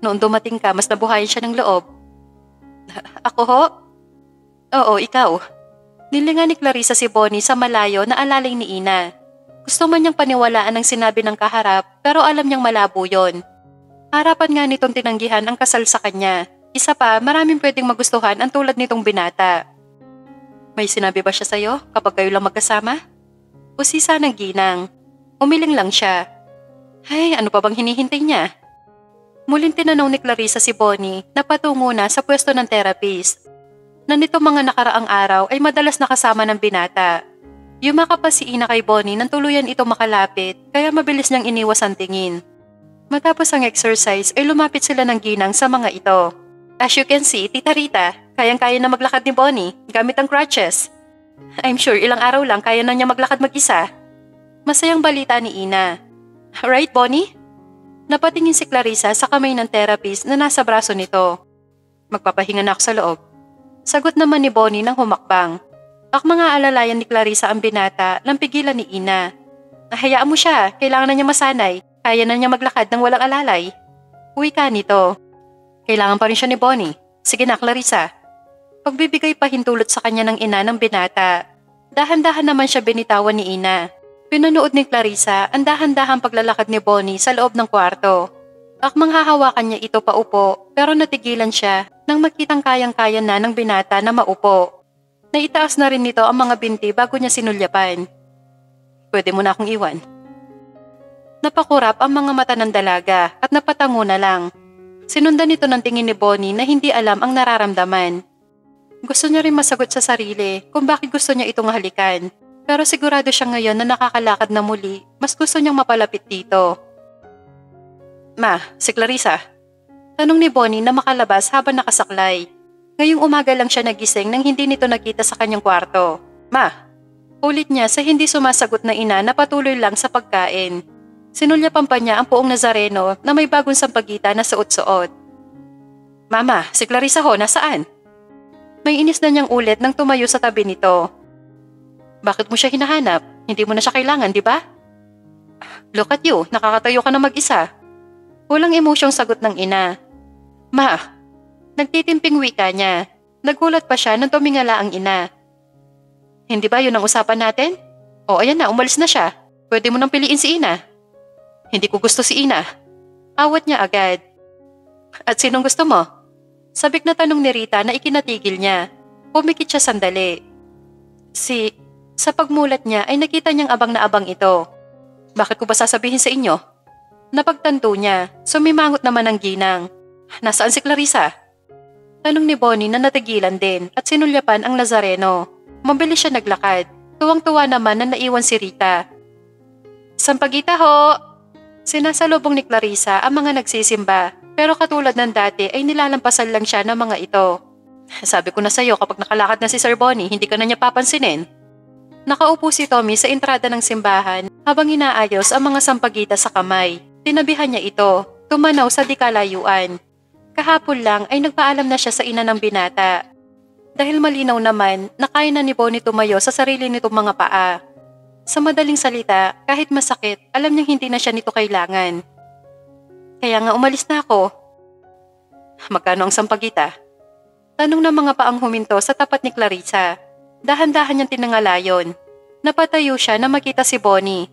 Speaker 1: noon dumating ka mas nabuhayan siya ng loob. Ako ho? Oo, ikaw. Nilinga ni Clarissa si Bonnie sa malayo na alalay ni Ina. Gusto man niyang paniwalaan ang sinabi ng kaharap pero alam niyang malabo yon. Harapan nga nitong tinanggihan ang kasal sa kanya. Isa pa, maraming pwedeng magustuhan ang tulad nitong binata. May sinabi ba siya sa'yo kapag kayo lang magkasama? Usisa ng ginang. Umiling lang siya. Ay, ano pa bang hinihintay niya? Muling tinanong ni Clarissa si Bonnie na patungo na sa pwesto ng therapist. Na nito mga nakaraang araw ay madalas nakasama ng binata. Yumakap pa si Ina kay Bonnie nang tuluyan ito makalapit kaya mabilis niyang iniwas ang tingin. Matapos ang exercise ay lumapit sila ng ginang sa mga ito. As you can see, Tita Rita, kayang-kaya na maglakad ni Bonnie gamit ang crutches. I'm sure ilang araw lang kaya na niya maglakad mag-isa. Masayang balita ni Ina. Right, Bonnie? Napatingin si Clarissa sa kamay ng therapist na nasa braso nito. Magpapahinga na ako sa loob. Sagot naman ni Bonnie nang humakbang. Mga alalayan ni Clarissa ang binata nang pigilan ni Ina. Hayaan mo siya, kailangan na niya masanay. Kaya na niya maglakad ng walang alalay. Uwi ka nito. Kailangan pa rin siya ni Bonnie. Sige na, Clarissa. Pagbibigay pahintulot sa kanya ng ina ng binata. Dahan-dahan naman siya binitawan ni ina. Pinanood ni Clarissa ang dahan-dahang paglalakad ni Bonnie sa loob ng kwarto. Akmang hahawakan niya ito paupo pero natigilan siya nang makitang kayang-kaya na ng binata na maupo. Naitaas na rin nito ang mga binti bago niya sinulyapan. Pwede mo na akong iwan. Napakurap ang mga mata ng dalaga at napatango na lang. Sinundan nito ng tingin ni Bonnie na hindi alam ang nararamdaman. Gusto niya rin masagot sa sarili kung bakit gusto niya itong halikan. Pero sigurado siya ngayon na nakakalakad na muli, mas gusto niyang mapalapit dito. Ma, si Clarissa. Tanong ni Bonnie na makalabas habang nakasaklay. Ngayong umaga lang siya nagising nang hindi nito nakita sa kanyang kwarto. Ma, ulit niya sa hindi sumasagot na ina na patuloy lang sa pagkain. Sinulyapan pa niya ang Poong Nazareno na may bagong sampagita na suot-suot. Mama, si Clarissa ho, nasaan? May inis na niyang ulit nang tumayo sa tabi nito. Bakit mo siya hinahanap? Hindi mo na siya kailangan, di ba? Look at you, nakakatayo ka na mag-isa. Walang emosyong sagot ng ina. Ma, nagtitimping wika niya. Nagulat pa siya nang tumingala ang ina. Hindi ba yun ang usapan natin? O ayan na, umalis na siya. Pwede mo nang piliin si ina. Hindi ko gusto si ina. Awat niya agad. At sinong gusto mo? Sabik na tanong ni Rita na ikinatigil niya. Pumikit siya sandali. Sa pagmulat niya ay nakita niyang abang na abang ito. Bakit ko ba sasabihin sa inyo? Napagtanto niya, sumimangot naman ang ginang. Nasaan si Clarissa? Tanong ni Bonnie na natigilan din at sinulyapan ang Nazareno. Mabilis siya naglakad. Tuwang-tuwa naman na naiwan si Rita. Sampagita ho! Sinasalubong ni Clarissa ang mga nagsisimba pero katulad ng dati ay nilalampasan lang siya ng mga ito. Sabi ko na sa'yo kapag nakalakad na si Sir Bonnie hindi ka na niya papansinin. Nakaupo si Tommy sa entrada ng simbahan habang inaayos ang mga sampagita sa kamay. Tinabihan niya ito, tumanaw sa di kalayuan. Kahapon lang ay nagpaalam na siya sa ina ng binata. Dahil malinaw naman na kaya na ni Bonnie tumayo sa sarili nitong mga paa. Sa madaling salita, kahit masakit, alam niyang hindi na siya nito kailangan. Kaya nga umalis na ako. Magkano ang sampagita? Tanong ng mga paang huminto sa tapat ni Clarissa. Dahan-dahan niyang tinangalayon. Napatayo siya na makita si Bonnie.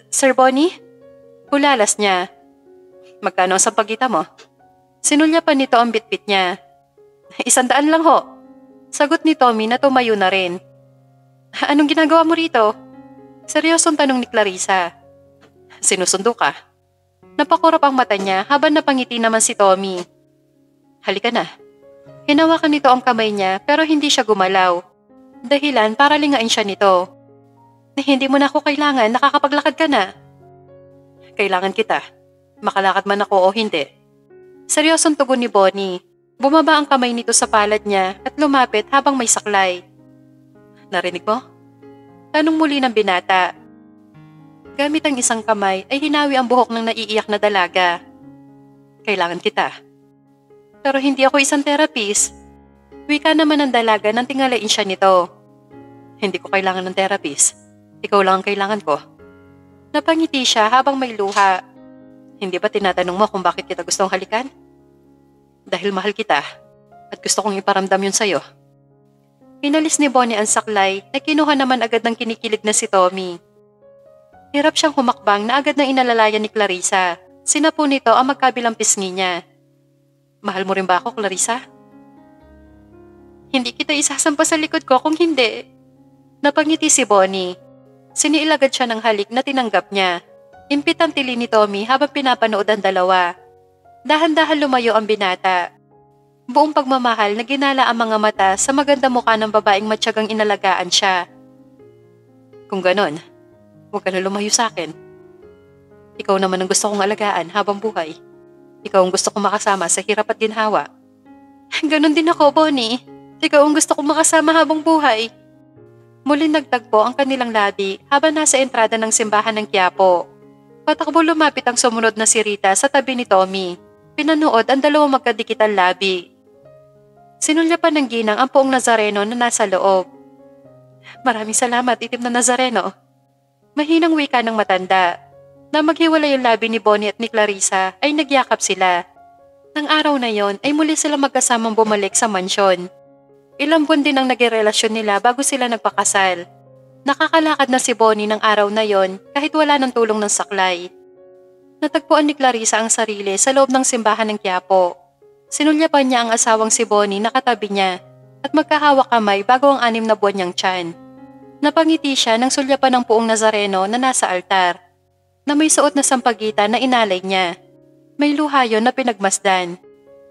Speaker 1: Sir Bonnie? Hulalas niya. Magkano ang sampagita mo? Sinulyapan nito ang bitbit niya. 100 lang ho. Sagot ni Tommy na tumayo na rin. Anong ginagawa mo rito? Seryosong tanong ni Clarissa. Sinusundo ka. Napakurap ang mata niya habang napangiti naman si Tommy. Halika na. Hinawakan nito ang kamay niya pero hindi siya gumalaw. Dahilan para lingain siya nito. Hindi mo na ako kailangan, nakakapaglakad ka na. Kailangan kita. Makalakad man ako o hindi. Seryosong tugon ni Bonnie. Bumaba ang kamay nito sa palad niya at lumapit habang may saklay. Narinig mo? Tanong muli ng binata. Gamit ang isang kamay ay hinawi ang buhok ng naiiyak na dalaga. Kailangan kita. Pero hindi ako isang therapist. Wika naman ang dalaga nang tingalain siya nito. Hindi ko kailangan ng therapist. Ikaw lang ang kailangan ko. Napangiti siya habang may luha. Hindi ba tinatanong mo kung bakit kita gustong halikan? Dahil mahal kita at gusto kong iparamdam yun sa'yo. Inalis ni Bonnie ang saklay na kinuha naman agad ng kinikilig na si Tommy. Hirap siyang humakbang na agad na inalalayan ni Clarissa. Sinapo nito ang magkabilang pisngi niya. Mahal mo rin ba ako, Clarissa? Hindi kita isasampa sa likod ko kung hindi. Napangiti si Bonnie. Siniilagad siya ng halik na tinanggap niya. Impit ang tili ni Tommy habang pinapanood ang dalawa. Dahan-dahan lumayo ang binata. Buong pagmamahal na ginala ang mga mata sa maganda mukha ng babaeng matyagang inalagaan siya. Kung ganon, huwag ka na lumayo sa akin. Ikaw naman ang gusto kong alagaan habang buhay. Ikaw ang gusto kong makasama sa hirap at ginhawa. Ganon din ako, Bonnie. Ikaw ang gusto kong makasama habang buhay. Muling nagtagpo ang kanilang labi habang nasa entrada ng simbahan ng Quiapo. Patakbo lumapit ang sumunod na si Rita sa tabi ni Tommy. Pinanood ang dalawang magkadikitan labi. Sinulyapan ng ginang ang Poong Nazareno na nasa loob. Maraming salamat, itim na Nazareno. Mahinang wika ng matanda. Na maghiwalay yung labi ni Bonnie at ni Clarissa ay nagyakap sila. Nang araw na yon ay muli sila magkasamang bumalik sa mansyon. Ilang buwan din ang naging relasyon nila bago sila nagpakasal. Nakakalakad na si Bonnie ng araw na yon kahit wala ng tulong ng saklay. Natagpuan ni Clarissa ang sarili sa loob ng simbahan ng Quiapo. Sinulyapan niya ang asawang si Bonnie na katabi niya at magkahawak kamay bago ang 6 na buwan niyang tiyan. Napangiti siya nang sulyapan ng puong Nazareno na nasa altar, na may suot na sampagitan na inalay niya. May luha yon na pinagmasdan.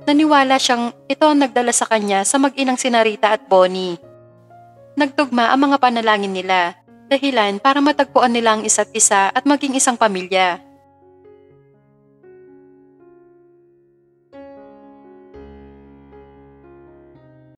Speaker 1: Naniwala siyang ito ang nagdala sa kanya sa mag-inang sina Rita at Bonnie. Nagtugma ang mga panalangin nila, dahilan para matagpuan nila ang isa't isa at maging isang pamilya.